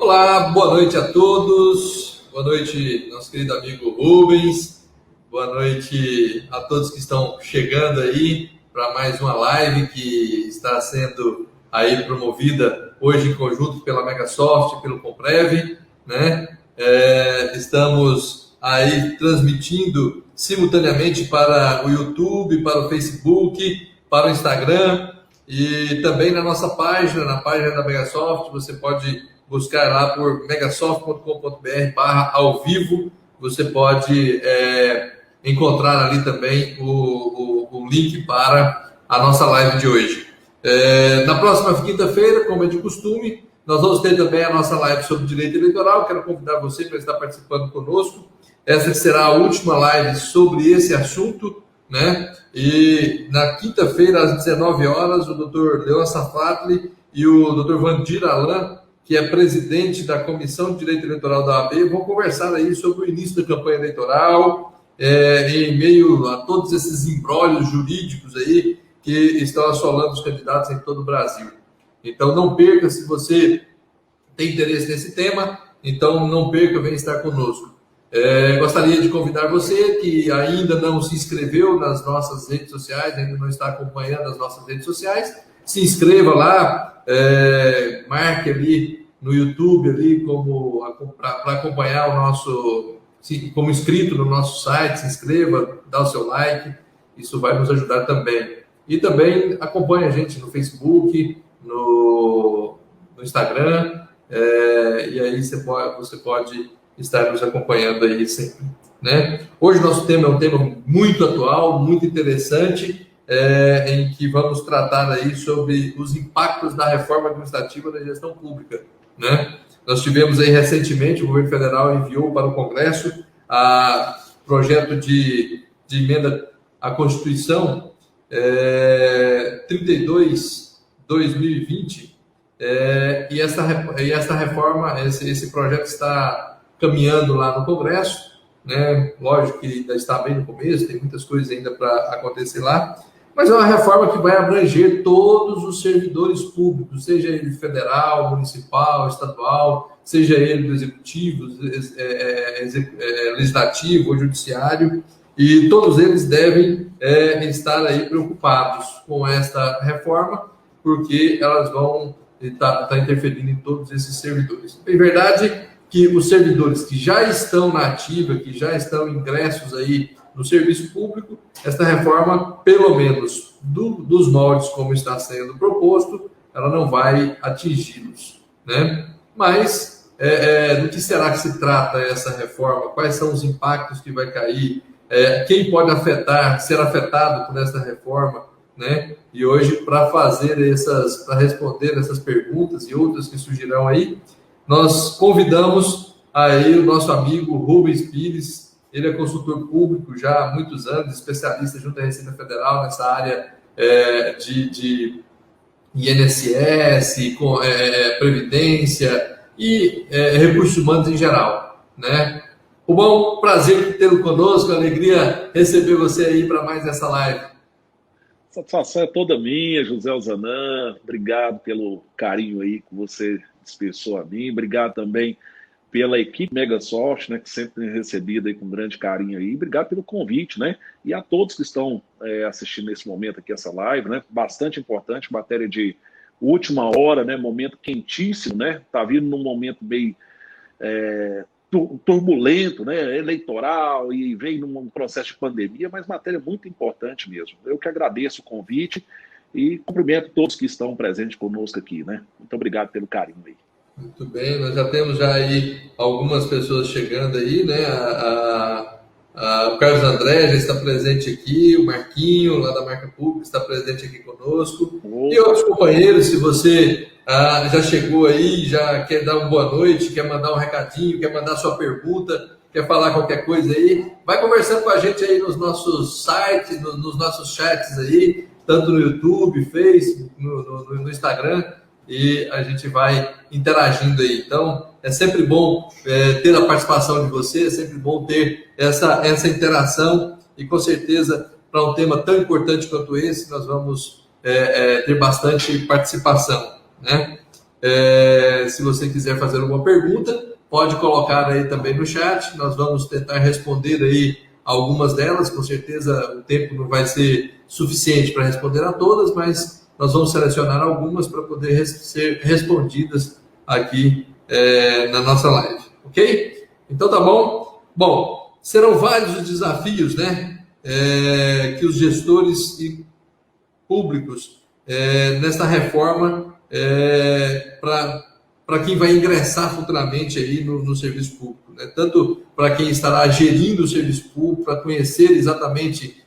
Olá, boa noite a todos. Boa noite, nosso querido amigo Rubens. Boa noite a todos que estão chegando aí para mais uma live que está sendo aí promovida hoje em conjunto pela Megasoft, pelo Comprev, né? Estamos aí transmitindo simultaneamente para o YouTube, para o Facebook, para o Instagram e também na nossa página, na página da Megasoft. Você pode buscar lá por megasoft.com.br/ao vivo. Você pode encontrar ali também o link para a nossa live de hoje. Na próxima quinta-feira, como é de costume, nós vamos ter também a nossa live sobre direito eleitoral. Quero convidar você para estar participando conosco. Essa será a última live sobre esse assunto, né? E na quinta-feira, às 19 horas, o Dr. Leon Safatli e o Dr. Vandir Alan, que é presidente da Comissão de Direito Eleitoral da OAB, vão conversar aí sobre o início da campanha eleitoral, em meio a todos esses imbróglios jurídicos aí que estão assolando os candidatos em todo o Brasil. Então, não perca, se você tem interesse nesse tema, então não perca, venha estar conosco. Gostaria de convidar você que ainda não se inscreveu nas nossas redes sociais, ainda não está acompanhando as nossas redes sociais, se inscreva lá, marque ali no YouTube ali para acompanhar o nosso, como inscrito no nosso site, se inscreva, dá o seu like, isso vai nos ajudar também. E também acompanhe a gente no Facebook, no Instagram, e aí você pode estar nos acompanhando aí sempre, né? Hoje nosso tema é um tema muito atual, muito interessante, em que vamos tratar aí sobre os impactos da reforma administrativa da gestão pública, né? Nós tivemos aí recentemente, o governo federal enviou para o Congresso o projeto de emenda à Constituição 32/2020, e essa reforma, esse projeto está caminhando lá no Congresso, né? Lógico que ainda está bem no começo, tem muitas coisas ainda para acontecer lá, mas é uma reforma que vai abranger todos os servidores públicos, seja ele federal, municipal, estadual, seja ele do executivo, legislativo ou judiciário, e todos eles devem estar aí preocupados com esta reforma, porque elas vão estar interferindo em todos esses servidores. É verdade que os servidores que já estão na ativa, que já estão ingressos aí no serviço público, esta reforma, pelo menos dos moldes como está sendo proposto, ela não vai atingi-los, né? Mas do que será que se trata essa reforma? Quais são os impactos que vai cair? Quem pode ser afetado por essa reforma, né? E hoje, para responder essas perguntas e outras que surgirão aí, nós convidamos aí o nosso amigo Rubens Pires. Ele é consultor público já há muitos anos, especialista junto à Receita Federal nessa área de INSS, Previdência e recursos humanos em geral, né? Bom, prazer tê-lo conosco, alegria receber você aí para mais essa live. Satisfação é toda minha, José Ozanam. Obrigado pelo carinho aí que você dispensou a mim. Obrigado também pela equipe Megasoft, né, que sempre tem recebido aí com grande carinho aí. Obrigado pelo convite, né? E a todos que estão assistindo nesse momento aqui essa live, né? Bastante importante, matéria de última hora, né? Momento quentíssimo, né? Tá vindo num momento bem turbulento, né? Eleitoral, e vem num processo de pandemia, mas matéria muito importante mesmo. Eu que agradeço o convite e cumprimento todos que estão presentes conosco aqui, né? Muito obrigado pelo carinho aí. Muito bem, nós já temos aí algumas pessoas chegando aí, né? O Carlos André já está presente aqui, o Marquinho, lá da Marca Pública, está presente aqui conosco. E outros companheiros, se você já chegou aí, já quer dar uma boa noite, quer mandar um recadinho, quer mandar sua pergunta, quer falar qualquer coisa aí, vai conversando com a gente aí nos nossos sites, nos nossos chats aí, tanto no YouTube, Facebook, no Instagram, e a gente vai interagindo aí. Então, é sempre bom ter a participação de você, é sempre bom ter essa interação, e com certeza, para um tema tão importante quanto esse, nós vamos ter bastante participação, né? Se você quiser fazer alguma pergunta, pode colocar aí também no chat, nós vamos tentar responder aí algumas delas, com certeza o tempo não vai ser suficiente para responder a todas, mas nós vamos selecionar algumas para poder ser respondidas aqui na nossa live, ok? Então tá bom? Bom, serão vários os desafios, né, que os gestores e públicos nesta reforma para quem vai ingressar futuramente aí no serviço público, né? Tanto para quem estará gerindo o serviço público, para conhecer exatamente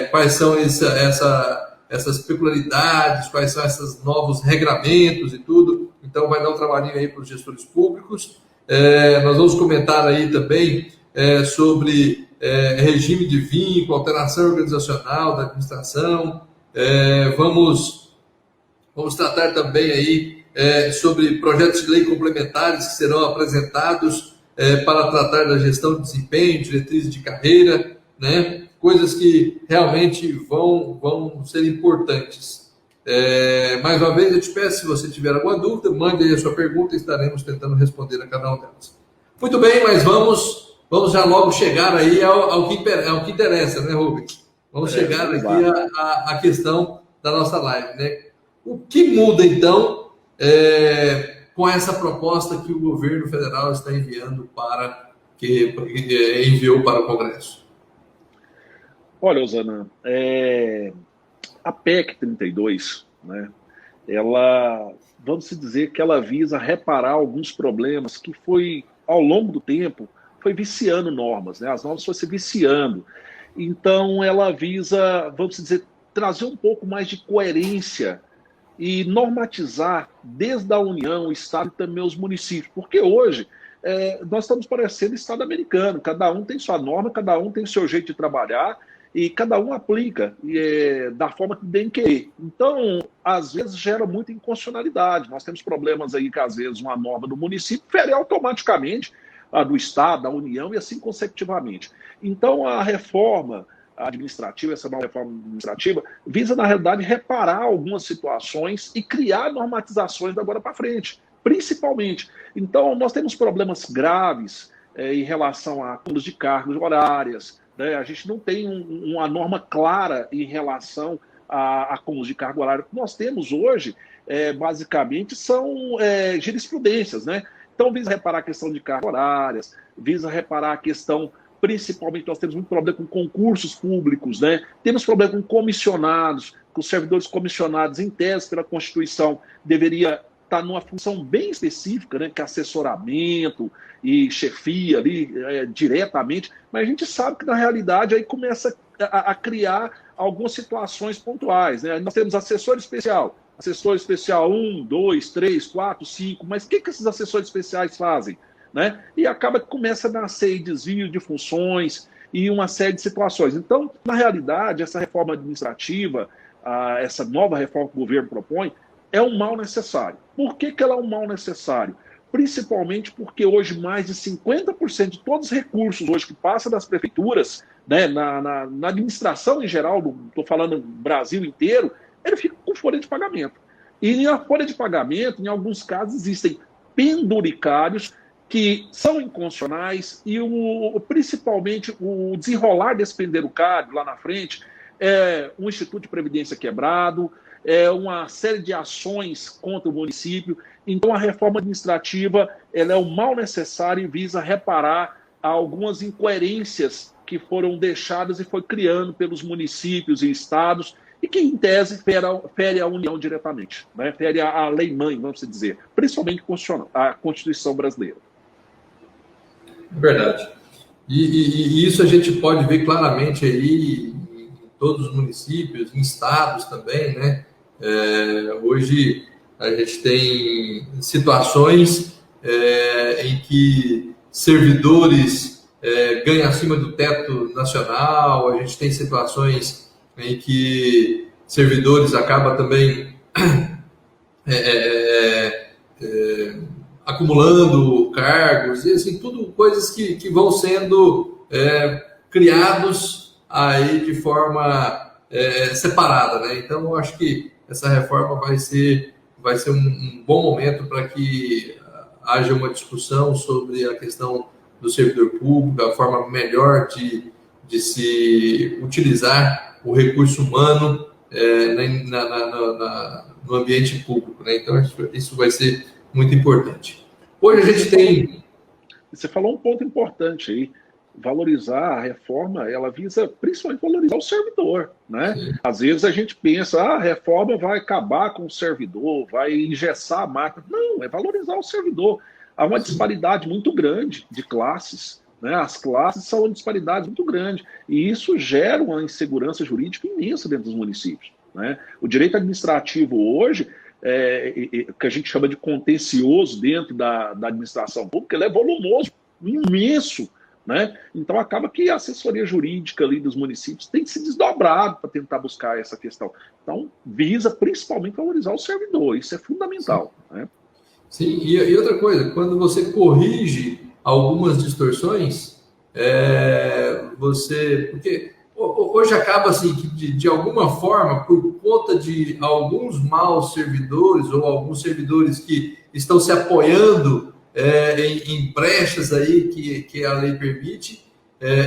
quais são essas peculiaridades, quais são esses novos regramentos e tudo. Então vai dar um trabalhinho aí para os gestores públicos. Nós vamos comentar aí também sobre regime de vínculo, alteração organizacional da administração. Vamos tratar também aí sobre projetos de lei complementares que serão apresentados para tratar da gestão de desempenho, diretrizes de carreira, né? Coisas que realmente vão ser importantes. Mais uma vez, eu te peço, se você tiver alguma dúvida, mande aí a sua pergunta e estaremos tentando responder a cada uma delas. Muito bem, mas vamos já logo chegar aí ao que interessa, né, Rubens? Vamos chegar aqui à questão da nossa live, né? O que muda, então, com essa proposta que o governo federal está enviando enviou para o Congresso? Olha, Osana, a PEC 32, né, vamos dizer que ela visa reparar alguns problemas que ao longo do tempo, foi viciando normas, né? As normas foram se viciando. Então, ela visa, vamos dizer, trazer um pouco mais de coerência e normatizar desde a União, o Estado e também os municípios. Porque hoje nós estamos parecendo Estado americano, cada um tem sua norma, cada um tem seu jeito de trabalhar e cada um aplica da forma que bem querer. Então, às vezes, gera muita inconstitucionalidade. Nós temos problemas aí que, às vezes, uma norma do município fere automaticamente a do Estado, da União e assim consecutivamente. Então, a reforma administrativa, essa nova reforma administrativa, visa, na realidade, reparar algumas situações e criar normatizações da agora para frente, principalmente. Então, nós temos problemas graves em relação a acúmulos de cargas horárias, né? A gente não tem uma norma clara em relação a acúmulos de carga horária. O que nós temos hoje, basicamente, são jurisprudências, né? Então, visa reparar a questão de cargas horárias, visa reparar a questão, principalmente, nós temos muito problema com concursos públicos, né? Temos problema com comissionados, com os servidores comissionados, em tese, pela Constituição, deveria estar numa função bem específica, né? Que é assessoramento e chefia ali diretamente, mas a gente sabe que, na realidade, aí começa a criar algumas situações pontuais, né? Nós temos assessor especial 1, 2, 3, 4, 5, mas o que esses assessores especiais fazem? Né? E acaba que começa a nascer desvio de funções e uma série de situações. Então, na realidade, essa reforma administrativa, essa nova reforma que o governo propõe, é um mal necessário. Por que ela é um mal necessário? Principalmente porque hoje mais de 50% de todos os recursos hoje que passam das prefeituras, né, na administração em geral, estou falando Brasil inteiro, ele fica com folha de pagamento. E na folha de pagamento, em alguns casos, existem penduricários que são inconstitucionais e principalmente o desenrolar desse penduricário lá na frente é um Instituto de Previdência quebrado, é uma série de ações contra o município. Então, a reforma administrativa ela é um mal necessário e visa reparar algumas incoerências que foram deixadas e foi criando pelos municípios e estados e que, em tese, fere a União diretamente, né? Fere a lei-mãe, vamos dizer, principalmente a Constituição brasileira. Verdade. E isso a gente pode ver claramente aí em todos os municípios, em estados também, né? Hoje a gente tem situações em que servidores ganham acima do teto nacional, a gente tem situações em que servidores acabam também acumulando cargos, e assim, tudo coisas que vão sendo criados aí de forma separada, né? Então, eu acho que essa reforma vai ser vai ser um bom momento para que haja uma discussão sobre a questão do servidor público, a forma melhor de se utilizar o recurso humano no ambiente público, né? Então, isso vai ser muito importante. Hoje a gente tem... Você falou um ponto importante aí. Valorizar a reforma, ela visa principalmente valorizar o servidor, né? Sim. Às vezes a gente pensa, a reforma vai acabar com o servidor, vai engessar a máquina. Não, é valorizar o servidor. Há uma disparidade muito grande de classes, né? As classes são uma disparidade muito grande, e isso gera uma insegurança jurídica imensa dentro dos municípios, né? O direito administrativo hoje, que a gente chama de contencioso dentro da administração pública, ele é volumoso, imenso, né? Então acaba que a assessoria jurídica ali dos municípios tem que se desdobrar para tentar buscar essa questão. Então visa principalmente valorizar o servidor, isso é fundamental. Sim, né? Sim, e outra coisa, quando você corrige algumas distorções, porque hoje acaba assim que de alguma forma, por conta de alguns maus servidores ou alguns servidores que estão se apoiando em brechas aí que a lei permite,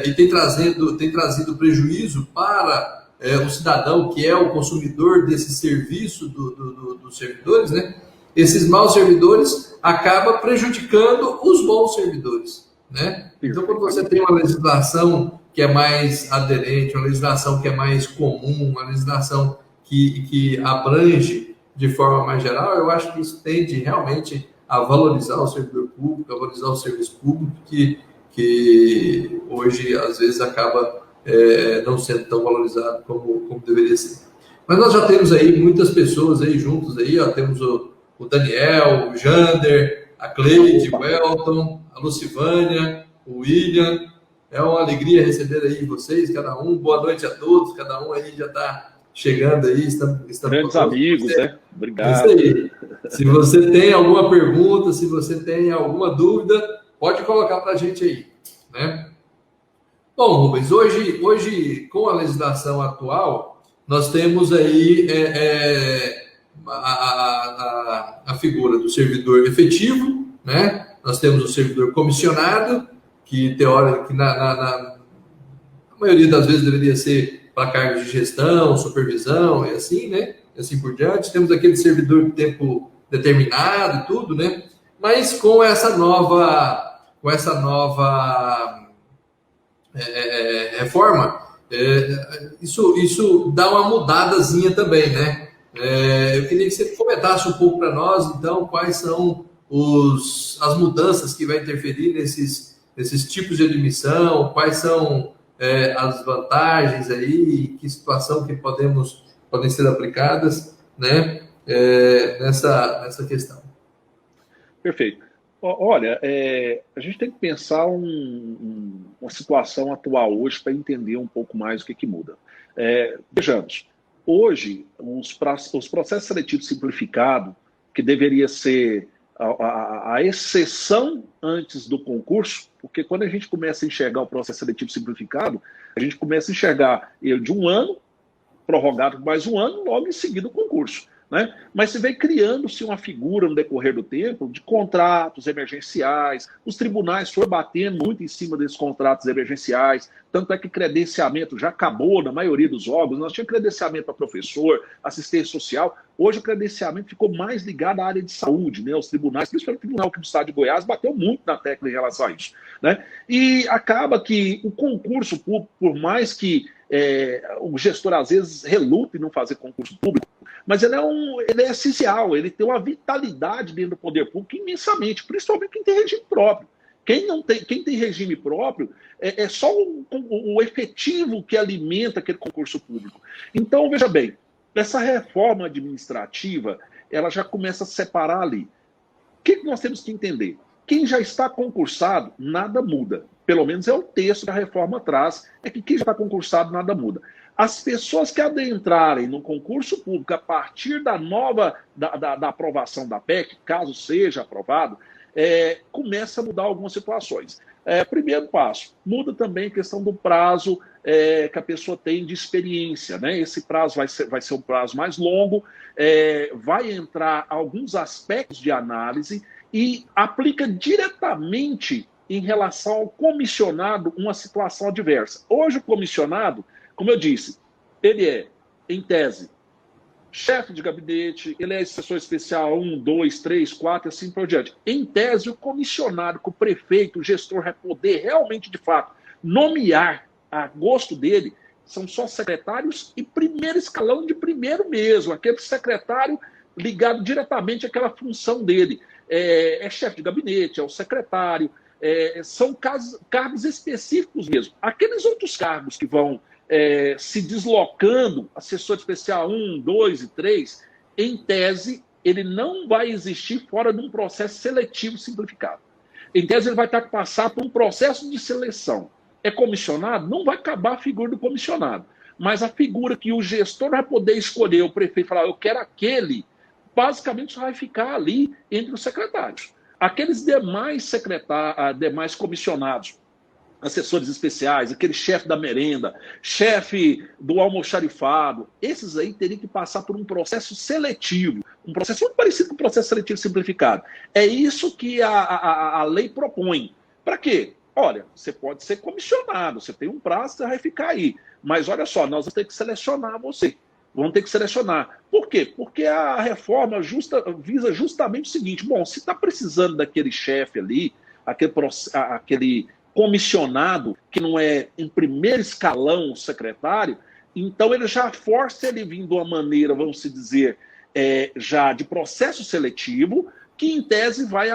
e tem trazido prejuízo para o cidadão, que é o consumidor desse serviço dos servidores, né? Esses maus servidores acabam prejudicando os bons servidores, né? Então, quando você tem uma legislação que é mais aderente, uma legislação que é mais comum, uma legislação que abrange de forma mais geral, eu acho que isso tende realmente a valorizar o servidor público, a valorizar o serviço público, que hoje, às vezes, acaba não sendo tão valorizado como deveria ser. Mas nós já temos aí muitas pessoas aí juntos, aí, ó, temos o Daniel, o Jander, a Cleide, o Elton, a Lucivânia, o William. É uma alegria receber aí vocês, cada um. Boa noite a todos, cada um aí já está chegando aí. Estamos grandes amigos, né? Obrigado. Isso aí. Se você tem alguma pergunta, se você tem alguma dúvida, pode colocar para a gente aí, né? Bom, Rubens, hoje com a legislação atual, nós temos aí a figura do servidor efetivo, né? Nós temos o servidor comissionado, que teórico, na maioria das vezes deveria ser para cargos de gestão, supervisão e assim, né? E assim por diante. Temos aquele servidor de tempo determinado e tudo, né? Mas com essa nova reforma, isso dá uma mudadazinha também, né? Eu queria que você comentasse um pouco para nós, então, quais são as mudanças que vai interferir nesses tipos de admissão, quais são as vantagens aí, que situação que podem ser aplicadas, né, nessa questão. Perfeito. Olha, a gente tem que pensar uma situação atual hoje para entender um pouco mais o que muda. Vejamos, hoje, os processos seletivos simplificados, que deveria ser a exceção antes do concurso, porque quando a gente começa a enxergar o processo seletivo simplificado, a gente começa a enxergar ele de um ano, prorrogado por mais um ano, logo em seguida o concurso, né? Mas se vem criando-se uma figura no decorrer do tempo de contratos emergenciais, os tribunais foram batendo muito em cima desses contratos emergenciais, tanto é que credenciamento já acabou na maioria dos órgãos. Nós tínhamos credenciamento para professor, assistência social, hoje o credenciamento ficou mais ligado à área de saúde, né? Os tribunais, principalmente o Tribunal aqui do Estado de Goiás, bateu muito na tecla em relação a isso, né? E acaba que o concurso público, por mais que o gestor às vezes relute em não fazer concurso público, mas ele é essencial, ele tem uma vitalidade dentro do poder público imensamente, principalmente quem tem regime próprio. Quem tem regime próprio é só o efetivo que alimenta aquele concurso público. Então, veja bem, essa reforma administrativa, ela já começa a separar ali. O que nós temos que entender? Quem já está concursado, nada muda. Pelo menos é o texto que a reforma traz, é que quem já está concursado, nada muda. As pessoas que adentrarem no concurso público a partir da aprovação da PEC, caso seja aprovado, começa a mudar algumas situações. Primeiro passo, muda também a questão do prazo que a pessoa tem de experiência, né? Esse prazo vai ser um prazo mais longo, vai entrar alguns aspectos de análise e aplica diretamente em relação ao comissionado uma situação adversa. Hoje o comissionado, como eu disse, ele é, em tese, chefe de gabinete, ele é assessor especial 1, 2, 3, 4 e assim por diante. Em tese, o comissionado, que o prefeito, o gestor vai poder realmente, de fato, nomear a gosto dele, são só secretários e primeiro escalão de primeiro mesmo, aquele secretário ligado diretamente àquela função dele. É chefe de gabinete, é o secretário, são cargos específicos mesmo. Aqueles outros cargos que vão se deslocando, assessor especial 1, 2 e 3, em tese, ele não vai existir fora de um processo seletivo simplificado. Em tese, ele vai ter que passar por um processo de seleção. É comissionado? Não vai acabar a figura do comissionado, mas a figura que o gestor vai poder escolher, o prefeito falar, eu quero aquele, basicamente só vai ficar ali entre os secretários. Aqueles demais comissionados, assessores especiais, aquele chefe da merenda, chefe do almoxarifado, esses aí teriam que passar por um processo seletivo, um processo muito parecido com o processo seletivo simplificado. É isso que a lei propõe. Para quê? Olha, você pode ser comissionado, você tem um prazo, você vai ficar aí. Mas olha só, nós vamos ter que selecionar você. Vamos ter que selecionar. Por quê? Porque a reforma visa justamente o seguinte, bom, se está precisando daquele chefe ali, aquele comissionado, que não é em primeiro escalão o secretário, então ele já força ele vir de uma maneira, vamos se dizer, já de processo seletivo, que em tese vai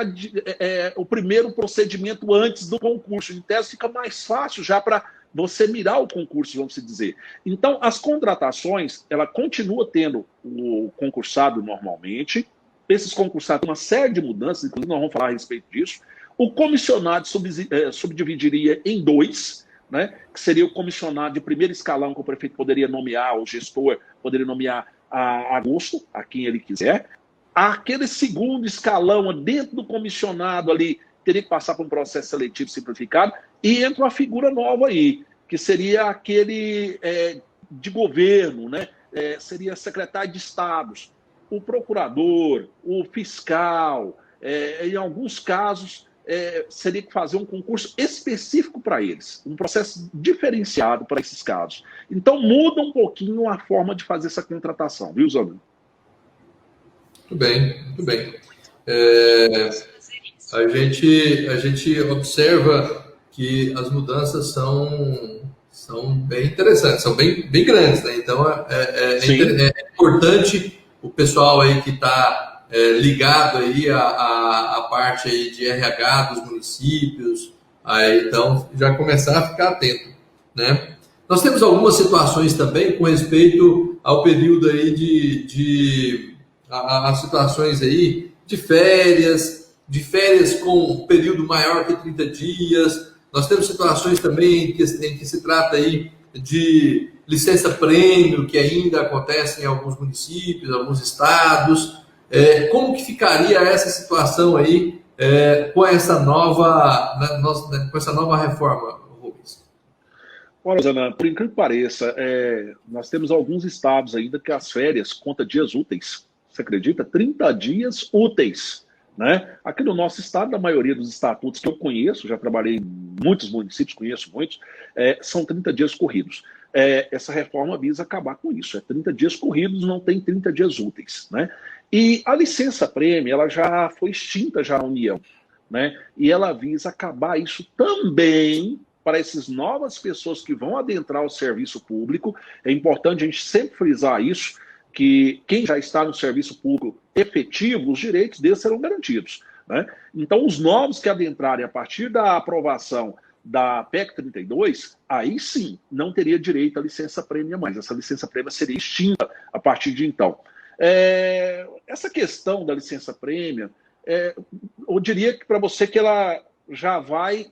o primeiro procedimento antes do concurso. Em tese fica mais fácil já para você mirar o concurso, vamos dizer. Então, as contratações, ela continua tendo o concursado normalmente, esses concursados têm uma série de mudanças, inclusive nós vamos falar a respeito disso. O comissionado subdividiria em dois, né, que seria o comissionado de primeiro escalão, que o prefeito poderia nomear, o gestor poderia nomear a gosto, a quem ele quiser. Aquele segundo escalão, dentro do comissionado ali, teria que passar por um processo seletivo simplificado, e entra uma figura nova aí, que seria aquele de governo, né? Seria secretário de estados, o procurador, o fiscal, em alguns casos, seria que fazer um concurso específico para eles, um processo diferenciado para esses casos. Então, muda um pouquinho a forma de fazer essa contratação, viu, Zanon? Muito bem, muito bem. A gente observa que as mudanças são bem interessantes, são bem grandes, né? Então é importante o pessoal aí que está ligado aí à parte aí de RH dos municípios, aí, então já começar a ficar atento, né? Nós temos algumas situações também com respeito ao período aí as situações aí de férias com um período maior que 30 dias. Nós temos situações também em que se trata aí de licença-prêmio, que ainda acontece em alguns municípios, alguns estados. Como que ficaria essa situação aí com essa nova reforma, Rubens? Olha, Zana, por incrível que pareça, nós temos alguns estados ainda que as férias conta dias úteis. Você acredita? 30 dias úteis, né? Aqui no nosso estado, na maioria dos estatutos que eu conheço, já trabalhei em muitos municípios, conheço muitos, são 30 dias corridos. Essa reforma visa acabar com isso. 30 dias corridos, não tem 30 dias úteis, né? E a licença-prêmio, ela já foi extinta já na União, né? E ela visa acabar isso também para essas novas pessoas que vão adentrar o serviço público. É importante a gente sempre frisar isso, que quem já está no serviço público efetivo, os direitos deles serão garantidos, né? Então, os novos que adentrarem a partir da aprovação da PEC 32, aí sim, não teria direito à licença-prêmio mais. Essa licença-prêmio seria extinta a partir de então. Essa questão da licença-prêmio, eu diria que para você que ela já vai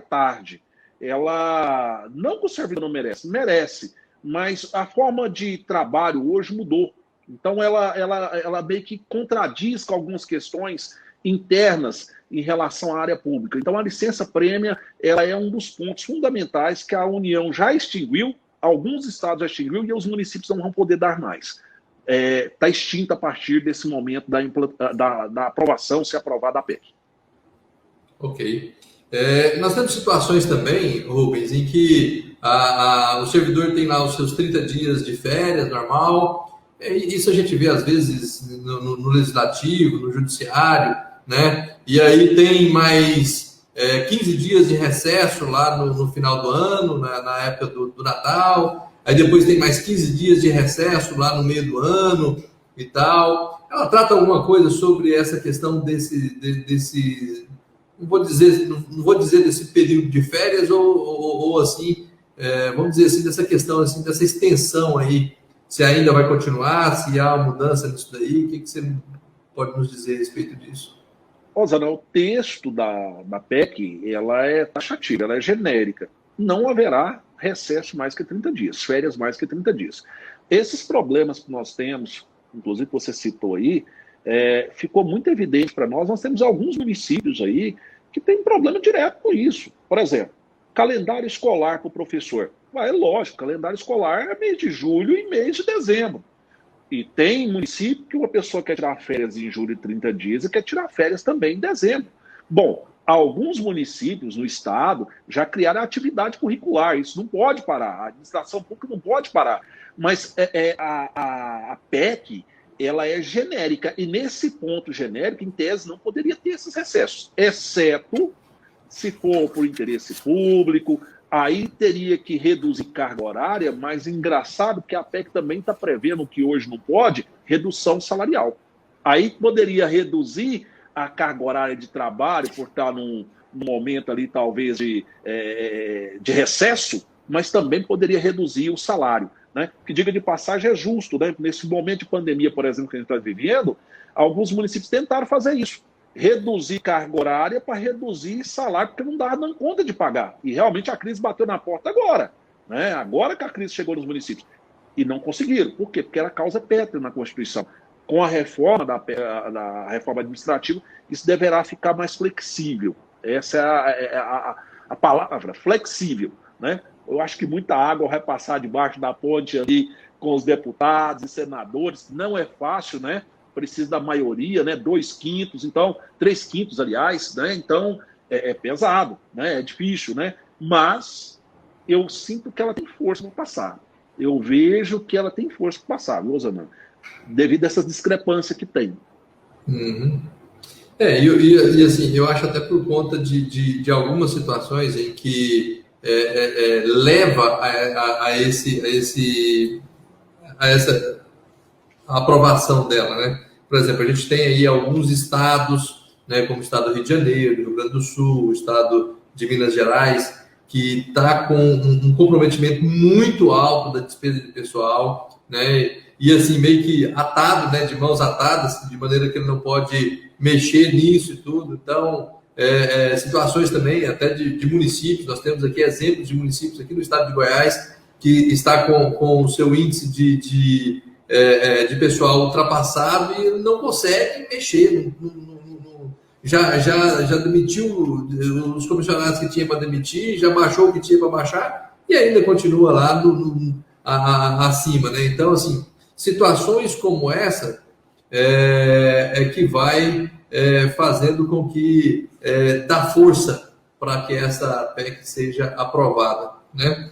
tarde. Ela, não que o servidor não merece, mas a forma de trabalho hoje mudou. Então, ela meio que contradiz com algumas questões internas em relação à área pública. Então, a licença-prêmia ela é um dos pontos fundamentais que a União já extinguiu, alguns estados já extinguiu e os municípios não vão poder dar mais. Está extinta a partir desse momento da aprovação, se aprovada a PEC. Ok. Nós temos situações também, Rubens, em que o servidor tem lá os seus 30 dias de férias, normal. Isso a gente vê às vezes no legislativo, no judiciário, né? E aí tem mais 15 dias de recesso lá no final do ano, na época do Natal. Aí depois tem mais 15 dias de recesso lá no meio do ano e tal. Ela trata alguma coisa sobre essa questão desse não vou dizer desse período de férias ou assim, vamos dizer assim, dessa questão, assim, dessa extensão aí, se ainda vai continuar, se há mudança nisso daí, o que você pode nos dizer a respeito disso? Zana, o texto da PEC, ela é taxativa, ela é genérica. Não haverá recesso mais que 30 dias, férias mais que 30 dias. Esses problemas que nós temos, inclusive que você citou aí, ficou muito evidente para nós. Nós temos alguns municípios aí que têm problema direto com isso. Por exemplo, calendário escolar para o professor. É lógico, calendário escolar é mês de julho e mês de dezembro. E tem município que uma pessoa quer tirar férias em julho de 30 dias e quer tirar férias também em dezembro. Bom, alguns municípios no estado já criaram atividade curricular, isso não pode parar, a administração pública não pode parar. Mas a PEC, ela é genérica, e nesse ponto genérico, em tese, não poderia ter esses recessos, exceto se for por interesse público, aí teria que reduzir carga horária, mas engraçado que a PEC também está prevendo que hoje não pode, redução salarial. Aí poderia reduzir a carga horária de trabalho por estar num momento ali talvez de recesso, mas também poderia reduzir o salário. Né? Que, diga de passagem, é justo. Né? Nesse momento de pandemia, por exemplo, que a gente está vivendo, alguns municípios tentaram fazer isso. Reduzir carga horária para reduzir salário, porque não dava dando conta de pagar. E realmente a crise bateu na porta agora. Né? Agora que a crise chegou nos municípios. E não conseguiram. Por quê? Porque era causa pétrea na Constituição. Com a reforma da reforma administrativa, isso deverá ficar mais flexível. Essa é a palavra, flexível. Né? Eu acho que muita água vai passar debaixo da ponte ali com os deputados e senadores. Não é fácil, né? Precisa da maioria, né? 2/5, então, 3/5, aliás, né? Então, é pesado, né? É difícil, né? Mas eu sinto que ela tem força para passar. Eu vejo que ela tem força para passar, viu, Zana? Devido a essa discrepância que tem. Uhum. E assim, eu acho até por conta de algumas situações em que leva a essa aprovação dela, né? Por exemplo, a gente tem aí alguns estados, né, como o estado do Rio de Janeiro, Rio Grande do Sul, o estado de Minas Gerais, que está com um comprometimento muito alto da despesa de pessoal, né? E assim, meio que atado, né, de mãos atadas, de maneira que ele não pode mexer nisso e tudo. Então, situações também até de municípios, nós temos aqui exemplos de municípios aqui no estado de Goiás que está com o seu índice de pessoal ultrapassado e não consegue mexer. Já demitiu os comissionados que tinha para demitir, já baixou o que tinha para baixar e ainda continua lá acima, né? Então, assim, situações como essa que vai fazendo com que dá força para que essa PEC seja aprovada, né?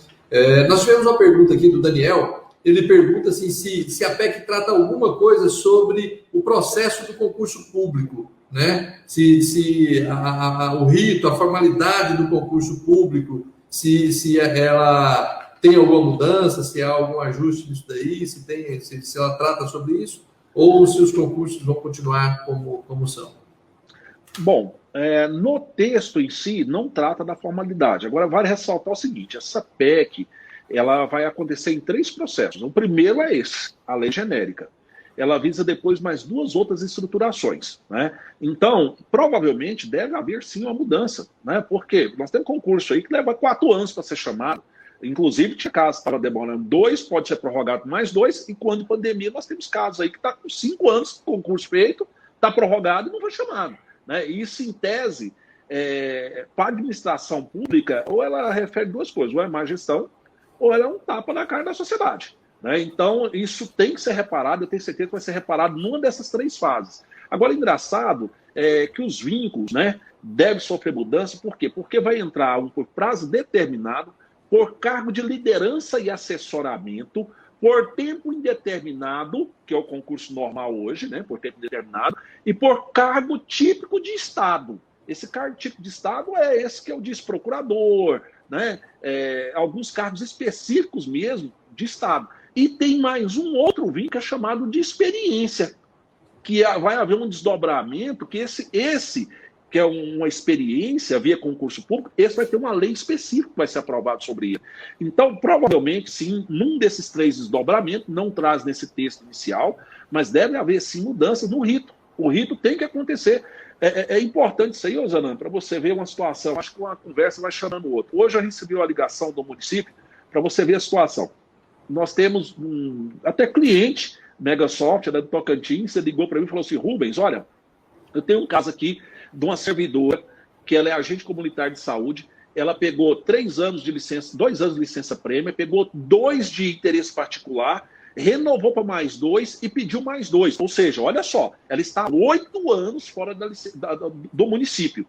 Nós tivemos uma pergunta aqui do Daniel. Ele pergunta assim, se a PEC trata alguma coisa sobre o processo do concurso público, né? Se o rito, a formalidade do concurso público, se ela tem alguma mudança, se há algum ajuste nisso daí, se ela trata sobre isso, ou se os concursos vão continuar como são. Bom, no texto em si não trata da formalidade. Agora vale ressaltar o seguinte, essa PEC ela vai acontecer em 3 processos. O primeiro é esse, a lei genérica. Ela visa depois mais 2 outras estruturações. Né? Então, provavelmente deve haver sim uma mudança. Né? Porque nós temos concurso aí que leva 4 anos para ser chamado. Inclusive, tinha casos que estava demorando 2, pode ser prorrogado mais 2, e quando pandemia nós temos casos aí que está com 5 anos de concurso feito, está prorrogado e não foi chamado. né? E isso, em tese, para a administração pública, ou ela refere duas coisas, ou é má gestão, ou ela é um tapa na cara da sociedade, né? Então, isso tem que ser reparado, eu tenho certeza que vai ser reparado numa dessas três fases. Agora, engraçado é que os vínculos, né, devem sofrer mudança, por quê? Porque vai entrar por prazo determinado, por cargo de liderança e assessoramento, por tempo indeterminado, que é o concurso normal hoje, né, por tempo indeterminado, e por cargo típico de Estado. Esse cargo típico de Estado é esse que eu disse, procurador, né, alguns cargos específicos mesmo de Estado. E tem mais um outro vínculo que é chamado de experiência, que vai haver um desdobramento, que esse que é uma experiência via concurso público, esse vai ter uma lei específica que vai ser aprovada sobre ele. Então, provavelmente, sim, num desses três desdobramentos, não traz nesse texto inicial, mas deve haver, sim, mudanças no rito. O rito tem que acontecer. É importante isso aí, Osanã, para você ver uma situação. Acho que uma conversa vai chamando o outro. Hoje eu recebi uma ligação do município para você ver a situação. Nós temos até cliente, Megasoft, da do Tocantins, você ligou para mim e falou assim, Rubens, olha, eu tenho um caso aqui de uma servidora, que ela é agente comunitário de saúde, ela pegou 3 anos de licença, 2 anos de licença prêmia, pegou 2 de interesse particular, renovou para mais 2 e pediu mais 2. Ou seja, olha só, ela está há 8 anos fora do município.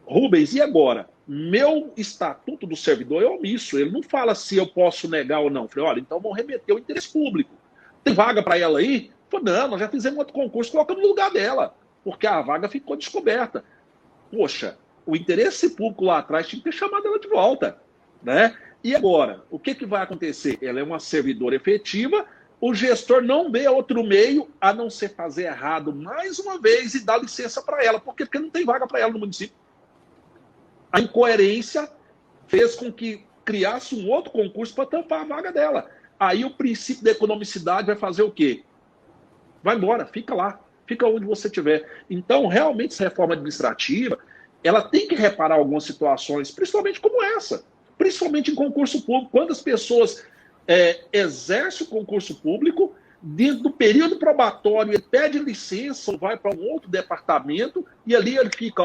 Rubens, e agora? Meu estatuto do servidor é omisso, ele não fala se eu posso negar ou não. Eu falei, olha, então vamos remeter o interesse público. Tem vaga para ela aí? Falei, não, nós já fizemos outro concurso, colocamos no lugar dela, porque a vaga ficou descoberta. Poxa, o interesse público lá atrás tinha que ter chamado ela de volta, né? E agora, o que vai acontecer? Ela é uma servidora efetiva, o gestor não vê outro meio a não ser fazer errado mais uma vez e dar licença para ela. Por quê? Porque não tem vaga para ela no município. A incoerência fez com que criasse um outro concurso para tampar a vaga dela. Aí o princípio da economicidade vai fazer o quê? Vai embora, fica lá, fica onde você estiver. Então, realmente, essa reforma administrativa, ela tem que reparar algumas situações, principalmente como essa, principalmente em concurso público, quando as pessoas exercem o concurso público, dentro do período probatório, ele pede licença ou vai para um outro departamento, e ali ele fica,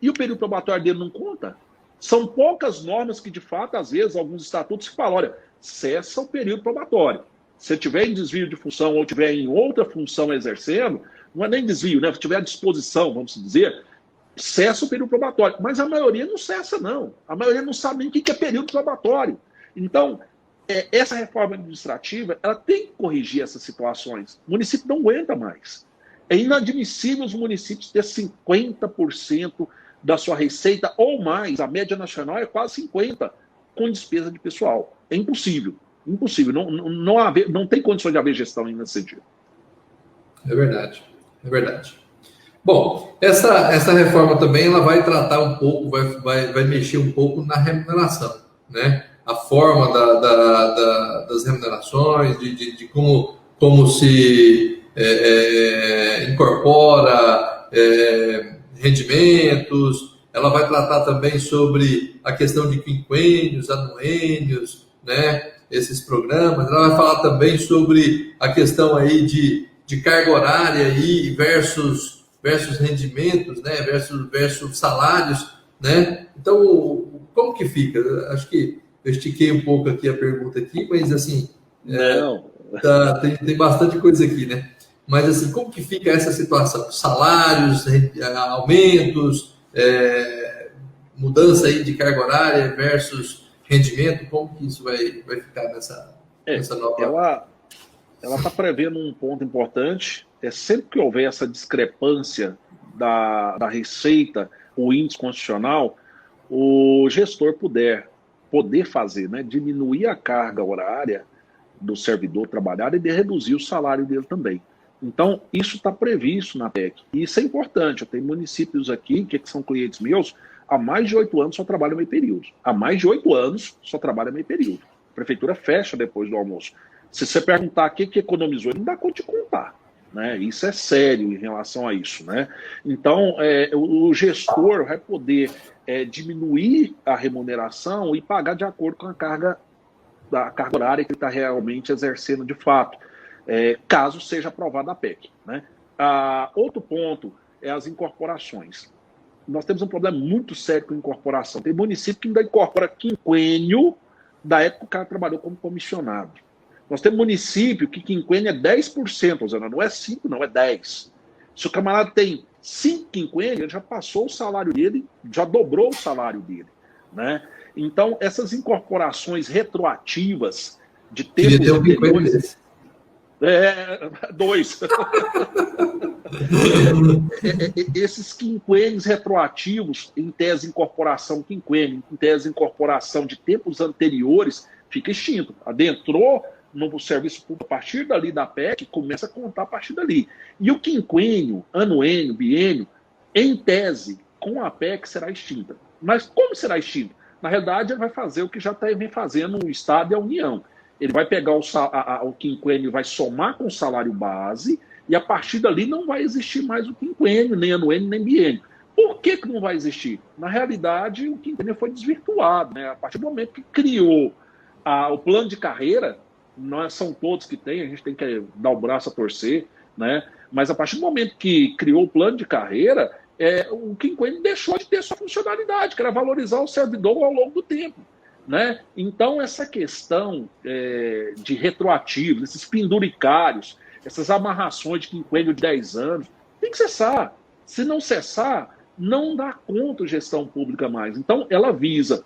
e o período probatório dele não conta? São poucas normas que, de fato, às vezes, alguns estatutos que falam, olha, cessa o período probatório. Se tiver em desvio de função ou tiver em outra função exercendo, não é nem desvio, né? Se tiver à disposição, vamos dizer, cessa o período probatório. Mas a maioria não cessa, não. A maioria não sabe nem o que é período probatório. Então, essa reforma administrativa, ela tem que corrigir essas situações. O município não aguenta mais. É inadmissível os municípios ter 50% da sua receita ou mais, a média nacional é quase 50%, com despesa de pessoal. É impossível. Impossível. Não tem condições de haver gestão nesse sentido. É verdade. É verdade. Bom, essa reforma também ela vai tratar um pouco, vai mexer um pouco na remuneração, né? A forma das remunerações, de como se incorpora rendimentos. Ela vai tratar também sobre a questão de quinquênios, anuênios, né? Esses programas. Ela vai falar também sobre a questão aí de carga horária aí versus rendimentos, né? Versus salários, né? Então, como que fica? Acho que eu estiquei um pouco aqui a pergunta aqui, mas assim, tem bastante coisa aqui, né? Mas assim, como que fica essa situação? Salários, aumentos, mudança aí de carga horária versus rendimento, como que isso vai ficar nessa nova... Ela está prevendo um ponto importante, sempre que houver essa discrepância da receita, o índice constitucional, o gestor poder fazer, né, diminuir a carga horária do servidor trabalhar e de reduzir o salário dele também. Então, isso está previsto na PEC. E isso é importante. Eu tenho municípios aqui, que são clientes meus, há mais de 8 anos só trabalham meio período. Há mais de 8 anos só trabalha meio período. A prefeitura fecha depois do almoço. Se você perguntar o que economizou, ele não dá conta de contar. Né? Isso é sério em relação a isso. Né? Então, o gestor vai poder diminuir a remuneração e pagar de acordo com a carga horária que ele está realmente exercendo de fato, caso seja aprovada a PEC. Né? Outro ponto é as incorporações. nós temos um problema muito sério com incorporação. Tem município que ainda incorpora quinquênio da época que o cara trabalhou como comissionado. Nós temos município que quinquênio é 10%, Rosana, não é 5%, não, é 10%. Se o camarada tem 5 quinquênios, ele já passou o salário dele, já dobrou o salário dele, né? Então, essas incorporações retroativas de tempos anteriores... Dois. Esses quinquênios retroativos, em tese de incorporação quinquênio, em tese de incorporação de tempos anteriores, fica extinto. Adentrou no serviço público a partir dali da PEC, começa a contar a partir dali. E o quinquênio, anuênio, biênio, em tese, com a PEC será extinta. Mas como será extinta? Na realidade, ele vai fazer o que já vem fazendo o Estado e a União. Ele vai pegar o quinquênio, vai somar com o salário base, e a partir dali não vai existir mais o quinquênio, nem anuênio, nem biênio. Por que não vai existir? Na realidade, o quinquênio foi desvirtuado, né? A partir do momento que criou o plano de carreira, não são todos que têm, a gente tem que dar o braço a torcer, né? Mas a partir do momento que criou o plano de carreira, o quinquênio deixou de ter sua funcionalidade, que era valorizar o servidor ao longo do tempo, né? Então, essa questão de retroativos, esses penduricários, essas amarrações de quinquênio de 10 anos, tem que cessar. Se não cessar, não dá conta de gestão pública mais. Então, ela visa,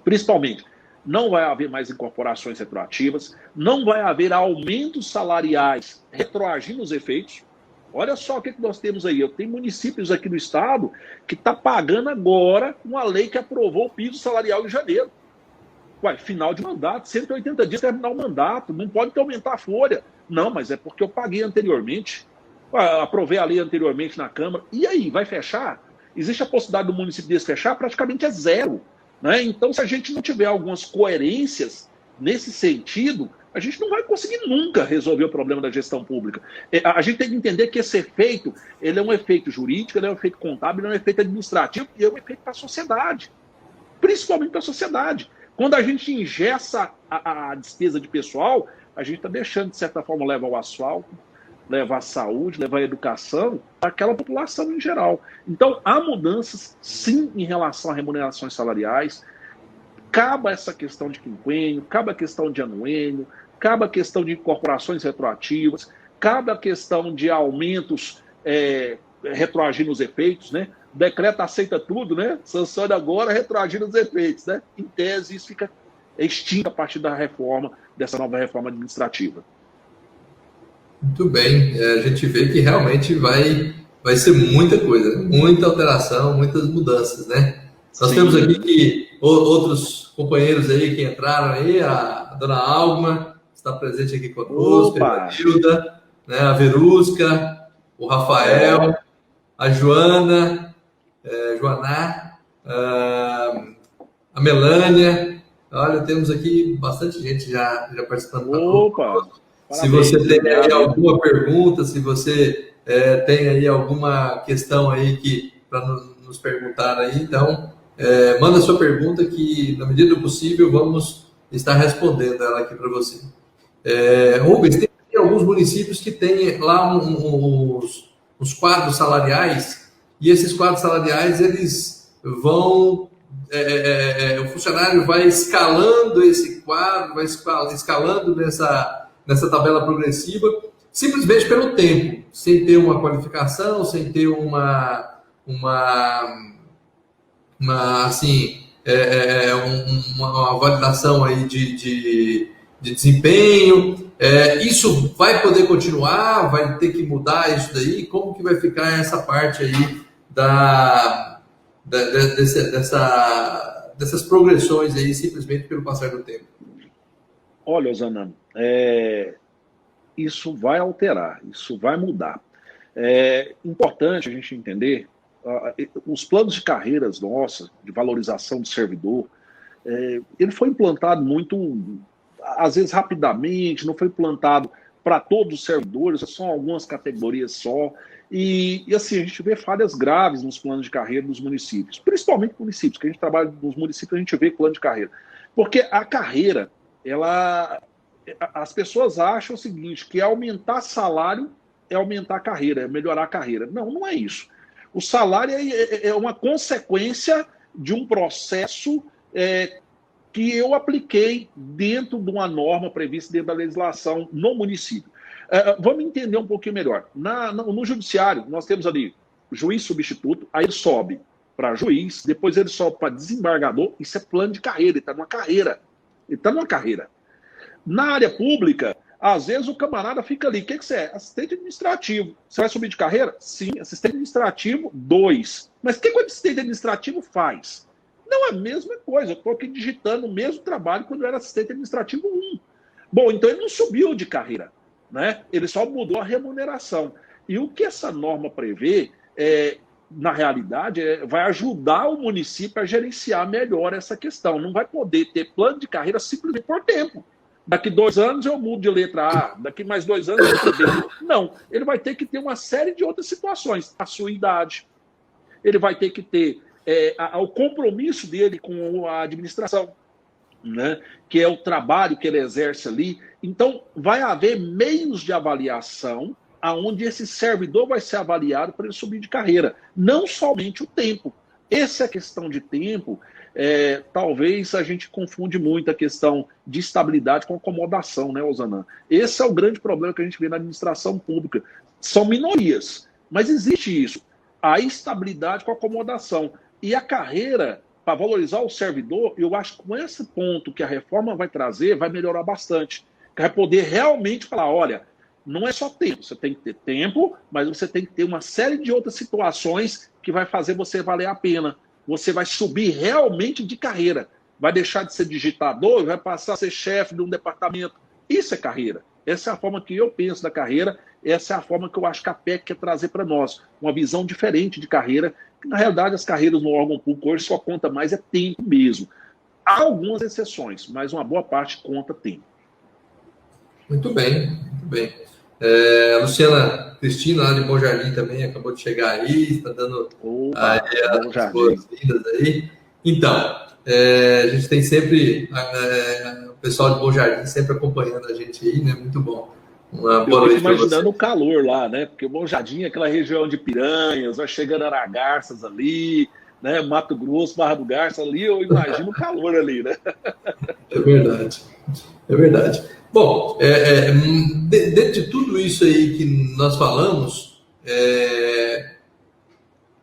principalmente, não vai haver mais incorporações retroativas, não vai haver aumentos salariais retroagindo os efeitos. Olha só o que nós temos aí. Eu tenho municípios aqui no estado que está pagando agora uma lei que aprovou o piso salarial em janeiro. Ué, final de mandato, 180 dias terminar o mandato, não pode aumentar a folha. Não, mas é porque eu paguei anteriormente. Aprovei a lei anteriormente na Câmara. E aí, vai fechar? Existe a possibilidade do município desse fechar? Praticamente é zero. Né? Então, se a gente não tiver algumas coerências nesse sentido, a gente não vai conseguir nunca resolver o problema da gestão pública. A gente tem que entender que esse efeito, ele é um efeito jurídico, ele é um efeito contábil, ele é um efeito administrativo e é um efeito para a sociedade. Principalmente para a sociedade. Quando a gente ingessa a despesa de pessoal, a gente está deixando, de certa forma, levar o asfalto, levar a saúde, levar a educação para aquela população em geral. Então, há mudanças, sim, em relação a remunerações salariais. Cabe essa questão de quinquênio, cabe a questão de anuênio, cabe a questão de incorporações retroativas, cabe a questão de aumentos retroagindo os efeitos, né? O decreto aceita tudo, né? Sanciona agora, retroagindo os efeitos, né? Em tese, isso fica extinto a partir da reforma, dessa nova reforma administrativa. Muito bem, a gente vê que realmente vai ser muita coisa, muita alteração, muitas mudanças, né? Nós Sim. Temos aqui que outros companheiros aí que entraram aí, a dona Alma está presente aqui conosco, a Hilda, né, a Verusca, o Rafael, a Joana, Joaná, a Melânia. Olha, temos aqui bastante gente já participando. Opa! Se você tem aí alguma pergunta, se você tem aí alguma questão aí para nos perguntar aí, então manda sua pergunta que, na medida do possível, vamos estar respondendo ela aqui para você. Rubens, tem alguns municípios que têm lá uns quadros salariais, e esses quadros salariais, eles vão... o funcionário vai escalando esse quadro, vai escalando nessa tabela progressiva, simplesmente pelo tempo, sem ter uma qualificação, sem ter uma validação aí de desempenho. Isso vai poder continuar? Vai ter que mudar isso daí? Como que vai ficar essa parte aí dessas progressões aí, simplesmente pelo passar do tempo? Olha, Osana, isso vai alterar, isso vai mudar. É importante a gente entender, os planos de carreiras nossos, de valorização do servidor, ele foi implantado muito, às vezes rapidamente, não foi implantado para todos os servidores, são algumas categorias só, e assim, a gente vê falhas graves nos planos de carreira dos municípios, principalmente municípios, que a gente trabalha nos municípios, a gente vê plano de carreira, porque a carreira, as pessoas acham o seguinte, que aumentar salário é aumentar a carreira, é melhorar a carreira. Não, não é isso. O salário é uma consequência de um processo que eu apliquei dentro de uma norma prevista dentro da legislação no município. Vamos entender um pouquinho melhor. No judiciário, nós temos ali juiz substituto, aí ele sobe para juiz, depois ele sobe para desembargador, isso é plano de carreira, ele está numa carreira. Ele está numa carreira. Na área pública, às vezes o camarada fica ali. O que você é? Assistente administrativo. Você vai subir de carreira? Sim. Assistente administrativo, 2. Mas o que o assistente administrativo faz? Não é a mesma coisa. Eu estou aqui digitando o mesmo trabalho quando eu era assistente administrativo 1. Bom, então ele não subiu de carreira, né? Ele só mudou a remuneração. E o que essa norma prevê, na realidade, vai ajudar o município a gerenciar melhor essa questão. Não vai poder ter plano de carreira simplesmente por tempo. Daqui 2 anos eu mudo de letra A, daqui mais 2 anos eu mudo de B. Não, ele vai ter que ter uma série de outras situações. A sua idade, ele vai ter que ter o compromisso dele com a administração, né? Que é o trabalho que ele exerce ali. Então, vai haver meios de avaliação aonde esse servidor vai ser avaliado para ele subir de carreira. Não somente o tempo. Essa questão de tempo, talvez a gente confunde muito a questão de estabilidade com acomodação, né, Osanã? Esse é o grande problema que a gente vê na administração pública. São minorias, mas existe isso. A estabilidade com a acomodação. E a carreira, para valorizar o servidor, eu acho que com esse ponto que a reforma vai trazer, vai melhorar bastante. Que vai poder realmente falar, olha, não é só tempo, você tem que ter tempo, mas você tem que ter uma série de outras situações que vai fazer você valer a pena. Você vai subir realmente de carreira. Vai deixar de ser digitador e vai passar a ser chefe de um departamento. Isso é carreira. Essa é a forma que eu penso da carreira. Essa é a forma que eu acho que a PEC quer trazer para nós. Uma visão diferente de carreira. Que, na realidade, as carreiras no órgão público hoje só conta mais tempo mesmo. Há algumas exceções, mas uma boa parte conta tempo. Muito bem, muito bem. A Luciana Cristina, lá de Bom Jardim, também acabou de chegar aí, está dando as boas-vindas aí. Então, a gente tem sempre o pessoal de Bom Jardim sempre acompanhando a gente aí, né? Muito bom. Uma boa noite. Eu fico imaginando o calor lá, né? Porque o Bom Jardim é aquela região de Piranhas, vai chegando Aragarças ali, né? Mato Grosso, Barra do Garça ali, eu imagino o calor ali, né? É verdade, é verdade. Bom, dentro de tudo isso aí que nós falamos,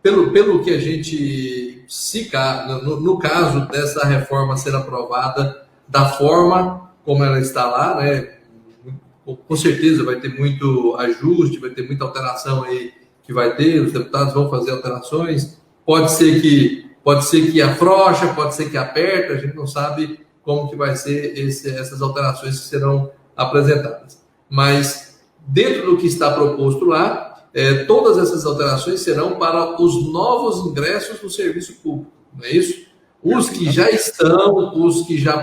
pelo que a gente, no caso dessa reforma ser aprovada da forma como ela está lá, né, com certeza vai ter muito ajuste, vai ter muita alteração aí que vai ter, os deputados vão fazer alterações, pode ser que afrouxa, pode ser que aperta, a gente não sabe como que vai ser essas alterações que serão apresentadas. Mas, dentro do que está proposto lá, todas essas alterações serão para os novos ingressos no serviço público, não é isso? Os que já estão, os que já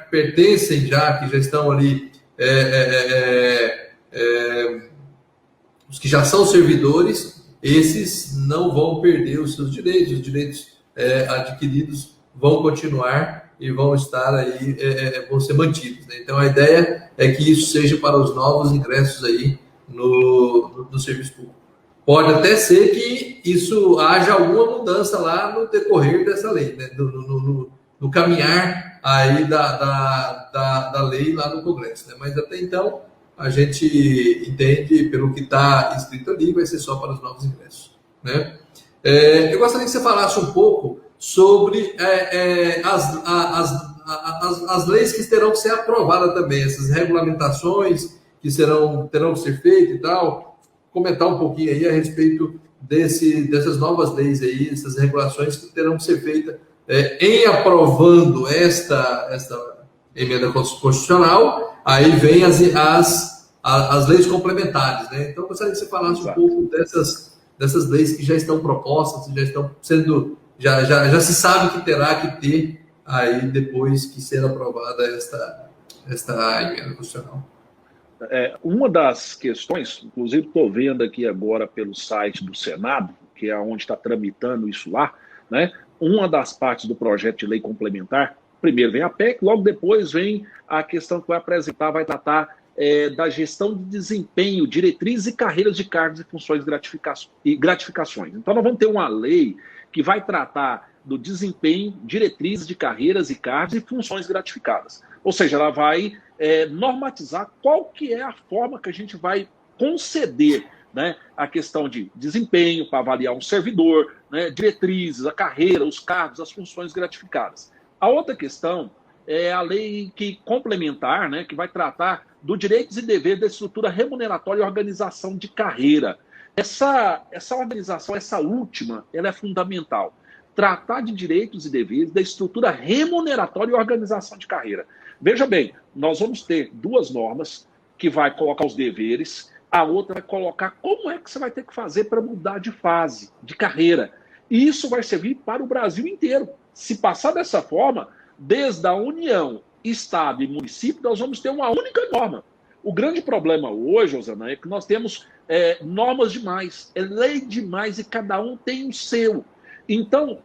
pertencem, que já estão ali, os que já são servidores, esses não vão perder os seus direitos, os direitos adquiridos vão continuar e vão estar aí, vão ser mantidos, né? Então a ideia é que isso seja para os novos ingressos aí no serviço público. Pode até ser que isso haja alguma mudança lá no decorrer dessa lei, né? No caminhar aí da lei lá no Congresso, né? Mas até então a gente entende, pelo que está escrito ali, vai ser só para os novos ingressos, né? Eu gostaria que você falasse um pouco sobre as leis que terão que ser aprovadas também, essas regulamentações que terão que ser feitas e tal, comentar um pouquinho aí a respeito dessas novas leis aí, essas regulações que terão que ser feitas em aprovando esta emenda constitucional, aí vem as leis complementares, né? Então, eu gostaria que você falasse um pouco dessas leis que já estão propostas, já estão sendo... Já se sabe que terá que ter aí depois que ser aprovada esta emenda constitucional. Uma das questões, inclusive estou vendo aqui agora pelo site do Senado, que é onde está tramitando isso lá, né? Uma das partes do projeto de lei complementar, primeiro vem a PEC, logo depois vem a questão que vai apresentar, vai tratar da gestão de desempenho, diretrizes e carreiras de cargos e funções e gratificações. Então, nós vamos ter uma lei que vai tratar do desempenho, diretrizes de carreiras e cargos e funções gratificadas. Ou seja, ela vai normatizar qual que é a forma que a gente vai conceder, né, a questão de desempenho para avaliar um servidor, né, diretrizes, a carreira, os cargos, as funções gratificadas. A outra questão é a lei complementar, né, que vai tratar do direitos e deveres da estrutura remuneratória e organização de carreira. Essa organização, essa última, ela é fundamental. Tratar de direitos e deveres da estrutura remuneratória e organização de carreira. Veja bem, nós vamos ter duas normas que vai colocar os deveres, a outra vai colocar como é que você vai ter que fazer para mudar de fase, de carreira. E isso vai servir para o Brasil inteiro. Se passar dessa forma, desde a União, Estado e município, nós vamos ter uma única norma. O grande problema hoje, Osana, é que nós temos normas demais, é lei demais e cada um tem o seu. Então,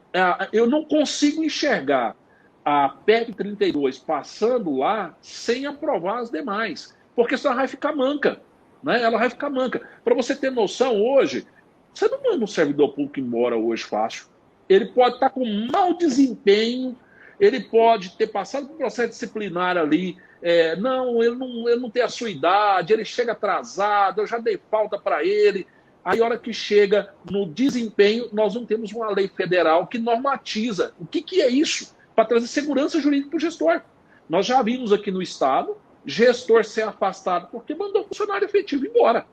eu não consigo enxergar a PEC 32 passando lá sem aprovar as demais, porque senão ela vai ficar manca. Né? Ela vai ficar manca. Para você ter noção, hoje, você não manda um servidor público embora hoje fácil. Ele pode estar com mau desempenho, ele pode ter passado por um processo disciplinar ali, ele não tem a sua idade, ele chega atrasado, eu já dei falta para ele. Aí, a hora que chega no desempenho, nós não temos uma lei federal que normatiza. O que é isso? Para trazer segurança jurídica para o gestor. Nós já vimos aqui no Estado gestor ser afastado porque mandou o funcionário efetivo embora.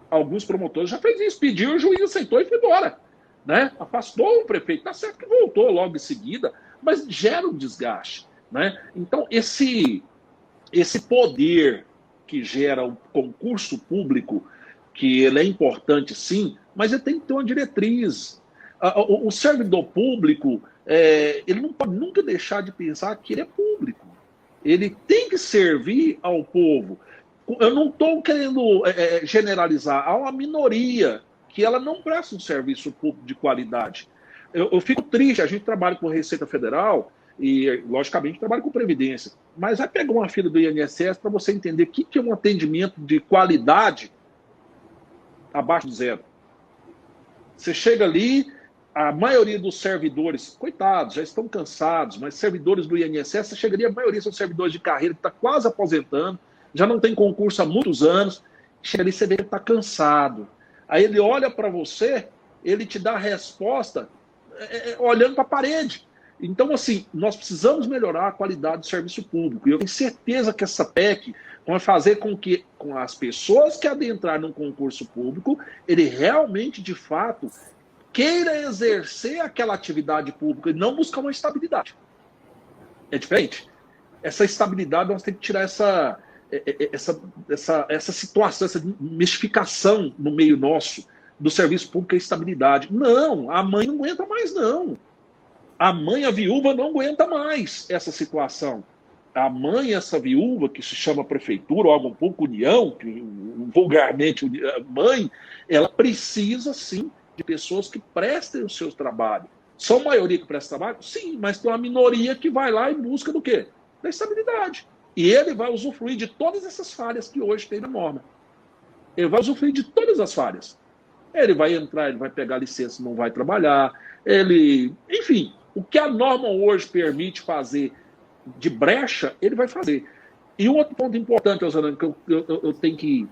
Alguns promotores já fez isso, pediu, o juiz aceitou e foi embora. Né? Afastou o prefeito, tá certo que voltou logo em seguida, mas gera um desgaste. Né? Então, esse poder que gera o concurso público, que ele é importante sim, mas ele tem que ter uma diretriz. O servidor público, ele não pode nunca deixar de pensar que ele é público. Ele tem que servir ao povo. Eu não estou querendo generalizar. Há uma minoria que ela não presta um serviço público de qualidade. Eu fico triste. A gente trabalha com Receita Federal e, logicamente, trabalha com Previdência. Mas vai pegar uma fila do INSS para você entender o que é um atendimento de qualidade abaixo de zero. Você chega ali, a maioria dos servidores, coitados, já estão cansados, mas servidores do INSS, você chegaria, a maioria são servidores de carreira que está quase aposentando, já não tem concurso há muitos anos, chega ali, você vê que ele está cansado. Aí ele olha para você, ele te dá a resposta olhando para a parede. Então, assim, nós precisamos melhorar a qualidade do serviço público. E eu tenho certeza que essa PEC vai fazer com que com as pessoas que adentrarem no concurso público, ele realmente, de fato, queira exercer aquela atividade pública e não buscar uma estabilidade. É diferente. Essa estabilidade, nós temos que tirar essa situação, essa mistificação no meio nosso do serviço público e estabilidade. Não, a mãe não aguenta mais, não. A mãe, a viúva, não aguenta mais essa situação. A mãe, essa viúva, que se chama prefeitura ou algum pouco união, que vulgarmente mãe, ela precisa, sim, de pessoas que prestem o seu trabalho. São maioria que presta trabalho? Sim, mas tem uma minoria que vai lá e busca do quê? Da estabilidade. E ele vai usufruir de todas essas falhas que hoje tem na norma. Ele vai usufruir de todas as falhas. Ele vai entrar, ele vai pegar licença, não vai trabalhar. Enfim, o que a norma hoje permite fazer de brecha, ele vai fazer. E um outro ponto importante, Osana, que eu tenho que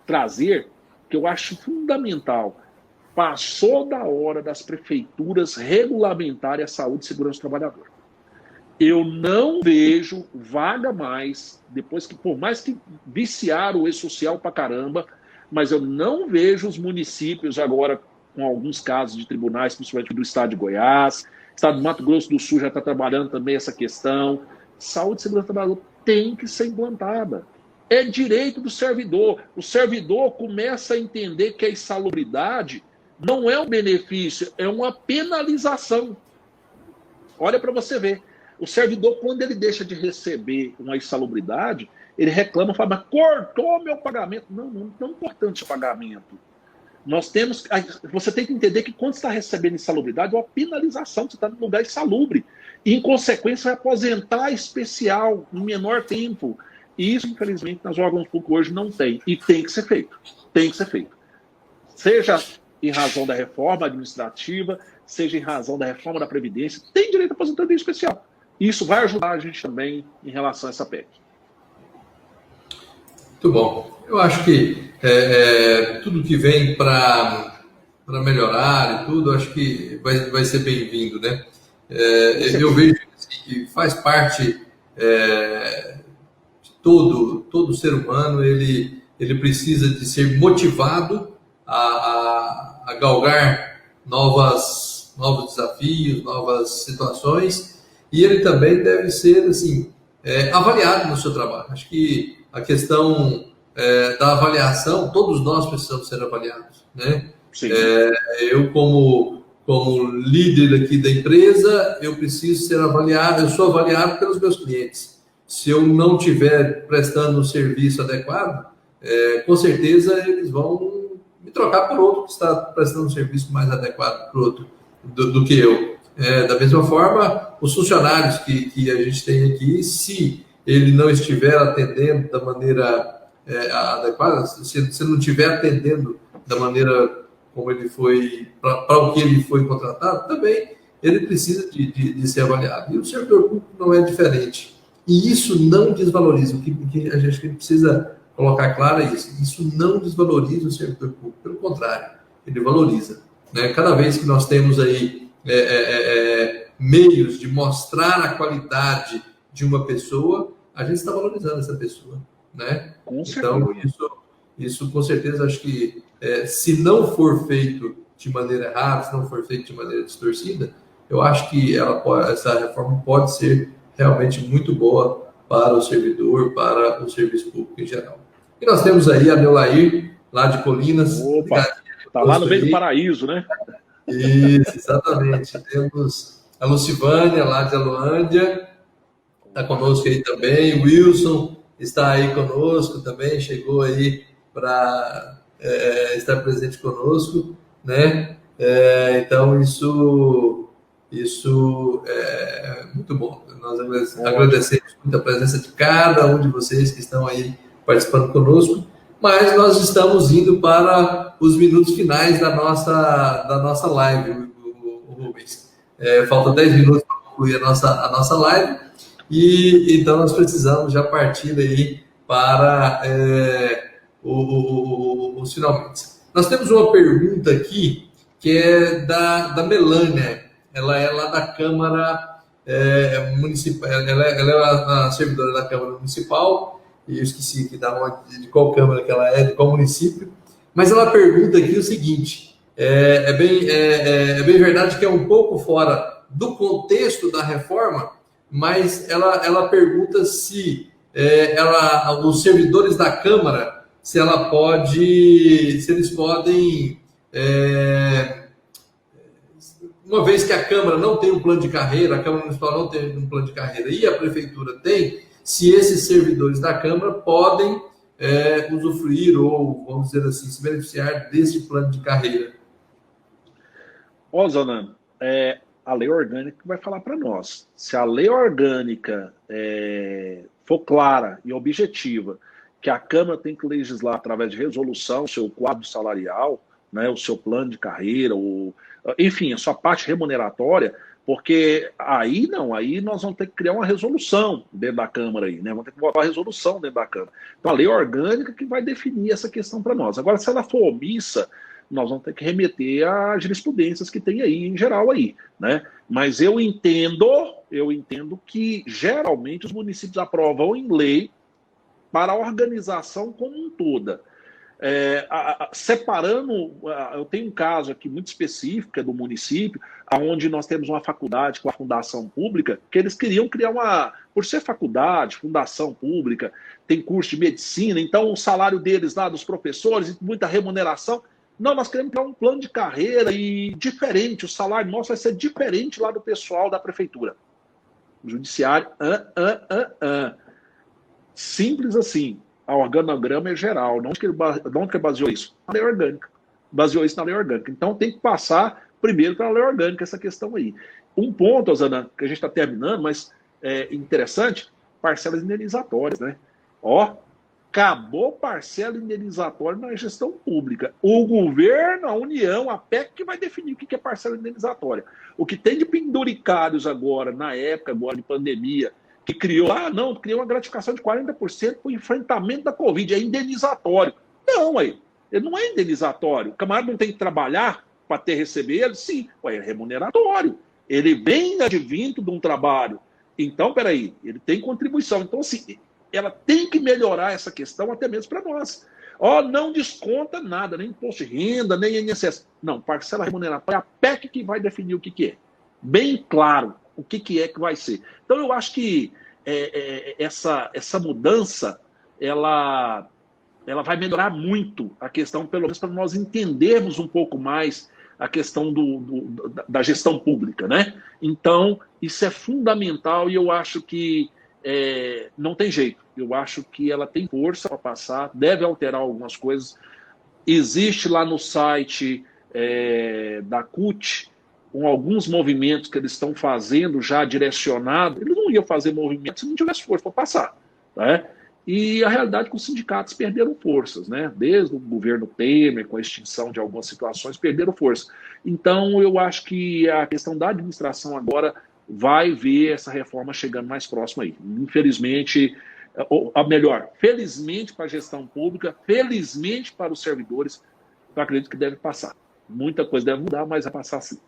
trazer, que eu acho fundamental, passou da hora das prefeituras regulamentarem a saúde e segurança do trabalhador. Eu não vejo vaga mais, depois que, por mais que viciaram o e-social pra caramba, mas eu não vejo os municípios agora, com alguns casos de tribunais, principalmente do estado de Goiás, o estado do Mato Grosso do Sul já está trabalhando também essa questão. Saúde e segurança do trabalhador tem que ser implantada. É direito do servidor. O servidor começa a entender que a insalubridade não é um benefício, é uma penalização. Olha para você ver. O servidor, quando ele deixa de receber uma insalubridade, ele reclama, fala, mas cortou meu pagamento. Não é importante o pagamento. Você tem que entender que quando você está recebendo insalubridade, é uma penalização, você está num lugar insalubre. E, em consequência, vai aposentar especial, em menor tempo. E isso, infelizmente, nos órgãos públicos hoje não tem. E tem que ser feito. Tem que ser feito. Seja em razão da reforma administrativa, seja em razão da reforma da Previdência, tem direito à aposentadoria especial. E isso vai ajudar a gente também em relação a essa PEC. Muito bom. Eu acho que tudo que vem para melhorar e tudo, acho que vai ser bem-vindo, né? Eu vejo assim, que faz parte de todo ser humano, ele precisa de ser motivado a galgar novos desafios, novas situações, e ele também deve ser assim, avaliado no seu trabalho. Acho que a questão da avaliação, todos nós precisamos ser avaliados, né? Sim. Eu, como líder aqui da empresa, eu preciso ser avaliado, eu sou avaliado pelos meus clientes. Se eu não estiver prestando um serviço adequado, com certeza eles vão me trocar por outro que está prestando um serviço mais adequado pro outro, do que eu. Da mesma forma, os funcionários que a gente tem aqui, se ele não estiver atendendo da maneira adequada, se não estiver atendendo da maneira como ele foi, para o que ele foi contratado, também ele precisa de ser avaliado. E o servidor público não é diferente. E isso não desvaloriza. O que a gente precisa colocar claro é isso. Isso não desvaloriza o servidor público. Pelo contrário, ele valoriza. Né? Cada vez que nós temos aí meios de mostrar a qualidade de uma pessoa, a gente está valorizando essa pessoa. Né? Então, isso com certeza, acho que se não for feito de maneira errada, se não for feito de maneira distorcida, eu acho que essa reforma pode ser realmente muito boa para o servidor, para o serviço público em geral. E nós temos aí a Neulair, lá de Colinas. Opa, está lá no meio do paraíso, né? Isso, exatamente. Temos a Lucivânia, lá de Aloândia, está conosco aí também. O Wilson está aí conosco também, chegou aí para estar presente conosco, né? Então, isso é muito bom. Nós agradecemos muito a presença de cada um de vocês que estão aí participando conosco, mas nós estamos indo para os minutos finais da nossa live, Rubens. Faltam 10 minutos para concluir a nossa live, e então nós precisamos já partir aí para os finalmente. Nós temos uma pergunta aqui que é da Melânia. Ela é lá da Câmara Municipal, ela é a servidora da Câmara Municipal, e eu esqueci aqui de qual Câmara que ela é, de qual município, mas ela pergunta aqui o seguinte, é bem verdade que é um pouco fora do contexto da reforma, mas ela pergunta se os servidores da Câmara, se eles podem, uma vez que a Câmara não tem um plano de carreira, a Câmara Municipal não tem um plano de carreira e a Prefeitura tem, se esses servidores da Câmara podem usufruir ou, vamos dizer assim, se beneficiar desse plano de carreira. Zanan, a lei orgânica vai falar para nós. Se a lei orgânica for clara e objetiva, que a Câmara tem que legislar através de resolução o seu quadro salarial, né, o seu plano de carreira, enfim, a sua parte remuneratória, porque aí nós vamos ter que criar uma resolução dentro da Câmara aí, né? Vamos ter que botar uma resolução dentro da Câmara. Então a lei orgânica que vai definir essa questão para nós. Agora, se ela for omissa, nós vamos ter que remeter às jurisprudências que tem aí, em geral aí, né? Mas eu entendo que geralmente os municípios aprovam em lei para a organização como um toda. Separando, eu tenho um caso aqui muito específico do município, onde nós temos uma faculdade com a fundação pública, que eles queriam criar por ser faculdade, fundação pública, tem curso de medicina, então o salário deles lá, dos professores, muita remuneração. Não, nós queremos criar um plano de carreira e diferente, o salário nosso vai ser diferente lá do pessoal da prefeitura. O judiciário, simples assim. A organograma é geral, não que ele baseou isso? Na lei orgânica. Baseou isso na lei orgânica. Então tem que passar primeiro para a lei orgânica essa questão aí. Um ponto, Zanan, que a gente está terminando, mas é interessante, parcelas indenizatórias, né? Ó, acabou parcela indenizatória na gestão pública. O governo, a União, a PEC que vai definir o que é parcela indenizatória. O que tem de penduricários agora, na época agora de pandemia, que criou, criou uma gratificação de 40% para o enfrentamento da Covid, é indenizatório. Não, aí, ele não é indenizatório. O camarada não tem que trabalhar para receber ele? Sim, é remuneratório. Ele vem advindo de um trabalho. Então, peraí, ele tem contribuição. Então, assim, ela tem que melhorar essa questão até mesmo para nós. Não desconta nada, nem imposto de renda, nem INSS. Não, parcela remuneratória, é a PEC que vai definir o que é. Bem claro o que é que vai ser. Então, eu acho que essa mudança, ela vai melhorar muito a questão, pelo menos para nós entendermos um pouco mais a questão da gestão pública, né? Então, isso é fundamental e eu acho que não tem jeito. Eu acho que ela tem força para passar, deve alterar algumas coisas. Existe lá no site da CUT alguns movimentos que eles estão fazendo já direcionados. Eles não iam fazer movimentos se não tivesse força para passar, né? E a realidade é que os sindicatos perderam forças, né? Desde o governo Temer, com a extinção de algumas situações, perderam força. Então, eu acho que a questão da administração agora vai ver essa reforma chegando mais próxima aí. Infelizmente, ou melhor, felizmente para a gestão pública, felizmente para os servidores, eu acredito que deve passar. Muita coisa deve mudar, mas vai passar sim.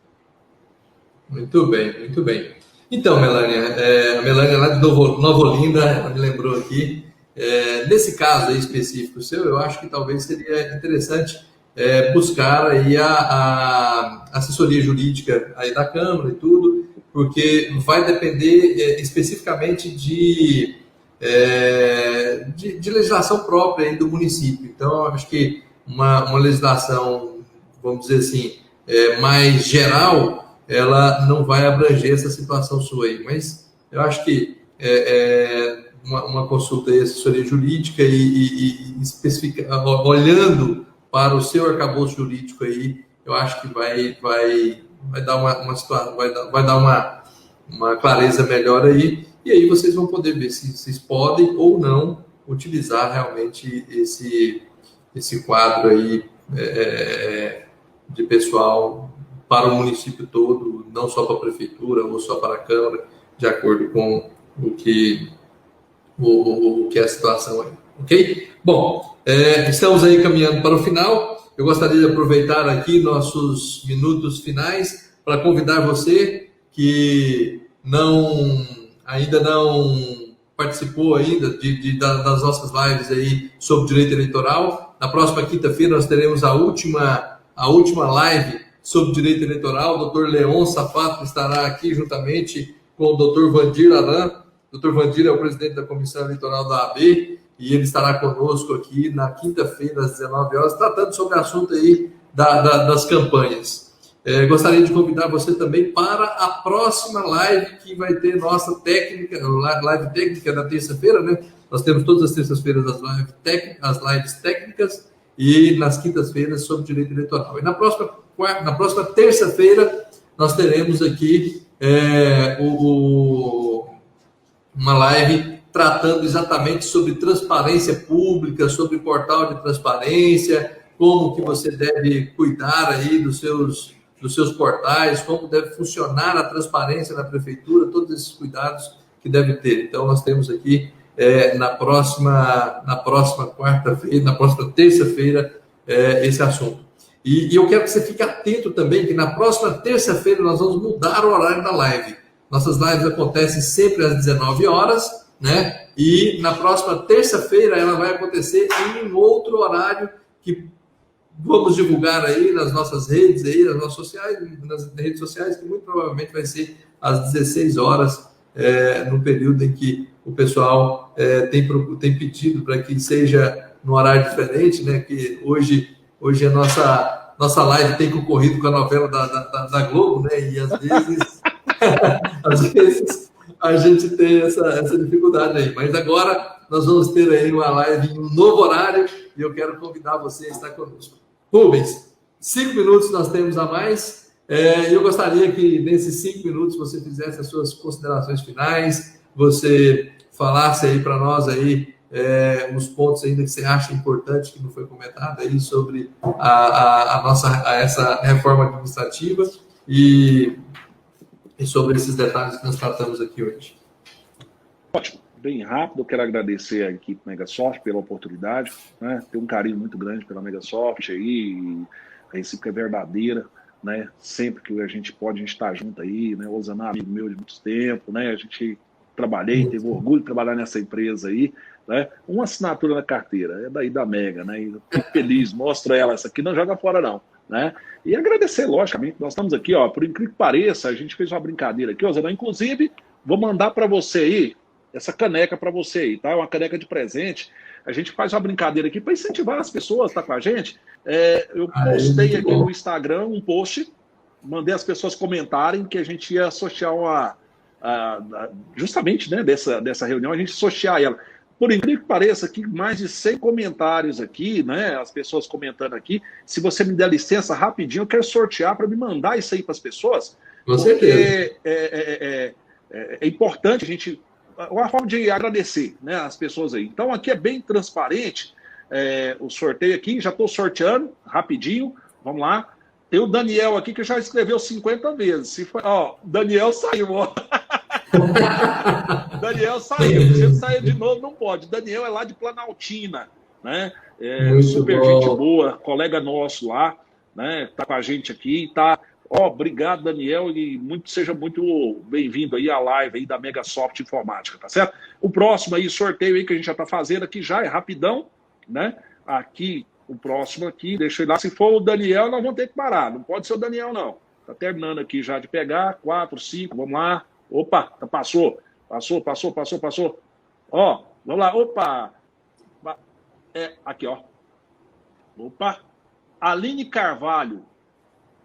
Muito bem, muito bem. Então, Melânia, a Melânia lá de Nova Olinda, ela me lembrou aqui, nesse caso aí específico seu, eu acho que talvez seria interessante buscar aí a assessoria jurídica aí da Câmara e tudo, porque vai depender especificamente de legislação própria aí do município. Então, eu acho que uma legislação, vamos dizer assim, mais geral, ela não vai abranger essa situação sua aí. Mas eu acho que uma consulta aí, assessoria jurídica e olhando para o seu arcabouço jurídico aí, eu acho que vai dar uma situação, vai dar uma clareza melhor aí, e aí vocês vão poder ver se vocês podem ou não utilizar realmente esse quadro aí de pessoal para o município todo, não só para a prefeitura ou só para a Câmara, de acordo com o que é a situação aí, ok? Bom, estamos aí caminhando para o final. Eu gostaria de aproveitar aqui nossos minutos finais para convidar você que ainda não participou ainda das nossas lives aí sobre direito eleitoral. Na próxima quinta-feira nós teremos a última live sobre direito eleitoral. O doutor Leon Safato estará aqui juntamente com o doutor Vandir Aran. O doutor Vandir é o presidente da Comissão Eleitoral da AB e ele estará conosco aqui na quinta-feira, às 19 horas, tratando sobre o assunto aí das campanhas. Gostaria de convidar você também para a próxima live que vai ter nossa live técnica na terça-feira, né? Nós temos todas as terças-feiras as lives técnicas e nas quintas-feiras sobre direito eleitoral. E na próxima terça-feira nós teremos aqui uma live tratando exatamente sobre transparência pública, sobre portal de transparência, como que você deve cuidar aí dos seus portais, como deve funcionar a transparência na prefeitura, todos esses cuidados que deve ter. Então, nós temos aqui na próxima quarta-feira, na próxima terça-feira, esse assunto. E eu quero que você fique atento também, que na próxima terça-feira nós vamos mudar o horário da live. Nossas lives acontecem sempre às 19 horas, né? E na próxima terça-feira ela vai acontecer em um outro horário que vamos divulgar aí nas nossas redes, aí, nas redes sociais, que muito provavelmente vai ser às 16 horas, no período em que o pessoal tem pedido para que seja no horário diferente, né? Que hoje a nossa live tem concorrido com a novela da Globo, né? E às vezes a gente tem essa dificuldade aí. Mas agora nós vamos ter aí uma live em um novo horário e eu quero convidar você a estar conosco. Rubens, 5 minutos nós temos a mais. Eu gostaria que nesses 5 minutos você fizesse as suas considerações finais, você falasse aí para nós aí os pontos ainda que você acha importante que não foi comentado aí sobre essa reforma administrativa e sobre esses detalhes que nós tratamos aqui hoje. Ótimo, bem rápido. Eu quero agradecer a equipe Megasoft pela oportunidade, né? Tenho um carinho muito grande pela Megasoft aí, a recíproca é verdadeira, né? Sempre que a gente pode, a gente está junto aí, né? O Ozaná é amigo meu de muito tempo, né? A gente teve orgulho de trabalhar nessa empresa aí, né? Uma assinatura na carteira, é daí da Mega, né? E eu fico feliz, mostra ela, essa aqui não joga fora não, né? E agradecer, logicamente, nós estamos aqui, ó, por incrível que pareça, a gente fez uma brincadeira aqui, Ozaná, inclusive, vou mandar para você aí, essa caneca para você aí, tá? Uma caneca de presente. A gente faz uma brincadeira aqui para incentivar as pessoas, tá com a gente? Eu postei aqui no Instagram um post, mandei as pessoas comentarem que a gente ia associar justamente, né, dessa reunião, a gente associar ela. Por incrível que pareça, aqui mais de 100 comentários aqui, né? As pessoas comentando aqui. Se você me der licença rapidinho, eu quero sortear para me mandar isso aí para as pessoas. Com certeza. É importante a gente... Uma forma de agradecer, né, as pessoas aí. Então, aqui é bem transparente o sorteio aqui. Já estou sorteando rapidinho. Vamos lá. Tem o Daniel aqui que já escreveu 50 vezes. Se for, ó, Daniel saiu, ó. Daniel saiu. Se ele sair de novo, não pode. Daniel é lá de Planaltina, né? Super bom. Gente boa, colega nosso lá, né? Tá com a gente aqui, tá... obrigado, Daniel, e seja muito bem-vindo aí à live aí da Megasoft Informática, tá certo? O próximo aí, sorteio aí que a gente já tá fazendo aqui já, é rapidão, né? Aqui, o próximo aqui, deixa eu ir lá. Se for o Daniel, nós vamos ter que parar. Não pode ser o Daniel, não. Tá terminando aqui já de pegar. 4, 5, vamos lá. Opa, passou. Ó, vamos lá. Opa. Aqui, ó. Opa. Aline Carvalho.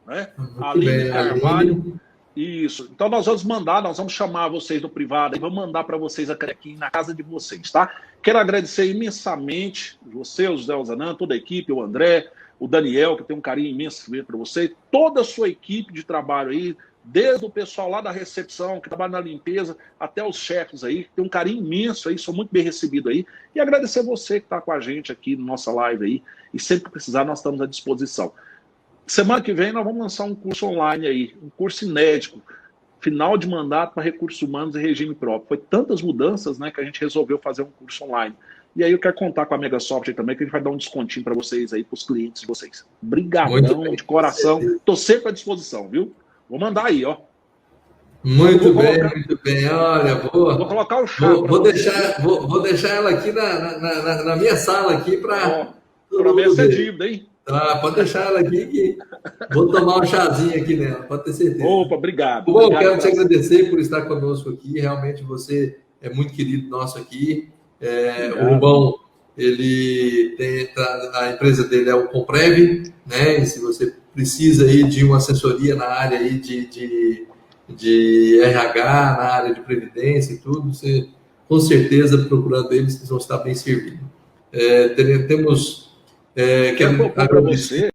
Né? Aline Carvalho. Isso. Então nós vamos chamar vocês no privado e vamos mandar para vocês aqui na casa de vocês, tá? Quero agradecer imensamente você, o José Ozaná, toda a equipe, o André, o Daniel, que tem um carinho imenso para você, toda a sua equipe de trabalho aí, desde o pessoal lá da recepção, que trabalha na limpeza, até os chefes aí, que tem um carinho imenso aí, sou muito bem recebido aí, e agradecer você que está com a gente aqui na nossa live aí, e sempre que precisar nós estamos à disposição. Semana que vem nós vamos lançar um curso online aí, um curso inédito, final de mandato para recursos humanos e regime próprio. Foi tantas mudanças, né, que a gente resolveu fazer um curso online. E aí eu quero contar com a Megasoft aí também, que a gente vai dar um descontinho para vocês aí, para os clientes de vocês. Obrigadão, de coração. Estou sempre à disposição, viu? Vou mandar aí, ó. Muito bem. Olha, vou colocar o chá. Vou deixar ela aqui na minha sala aqui para ver essa dívida, hein? Pode deixar ela aqui que vou tomar um chazinho aqui nela, pode ter certeza. Opa, obrigado. Bom, quero te agradecer por estar conosco aqui. Realmente você é muito querido nosso aqui. O Rubão, a empresa dele é o Comprev, né? E se você precisa aí de uma assessoria na área aí de RH, na área de previdência e tudo, você com certeza procurando eles, vocês vão estar bem servidos. Quero agradecer.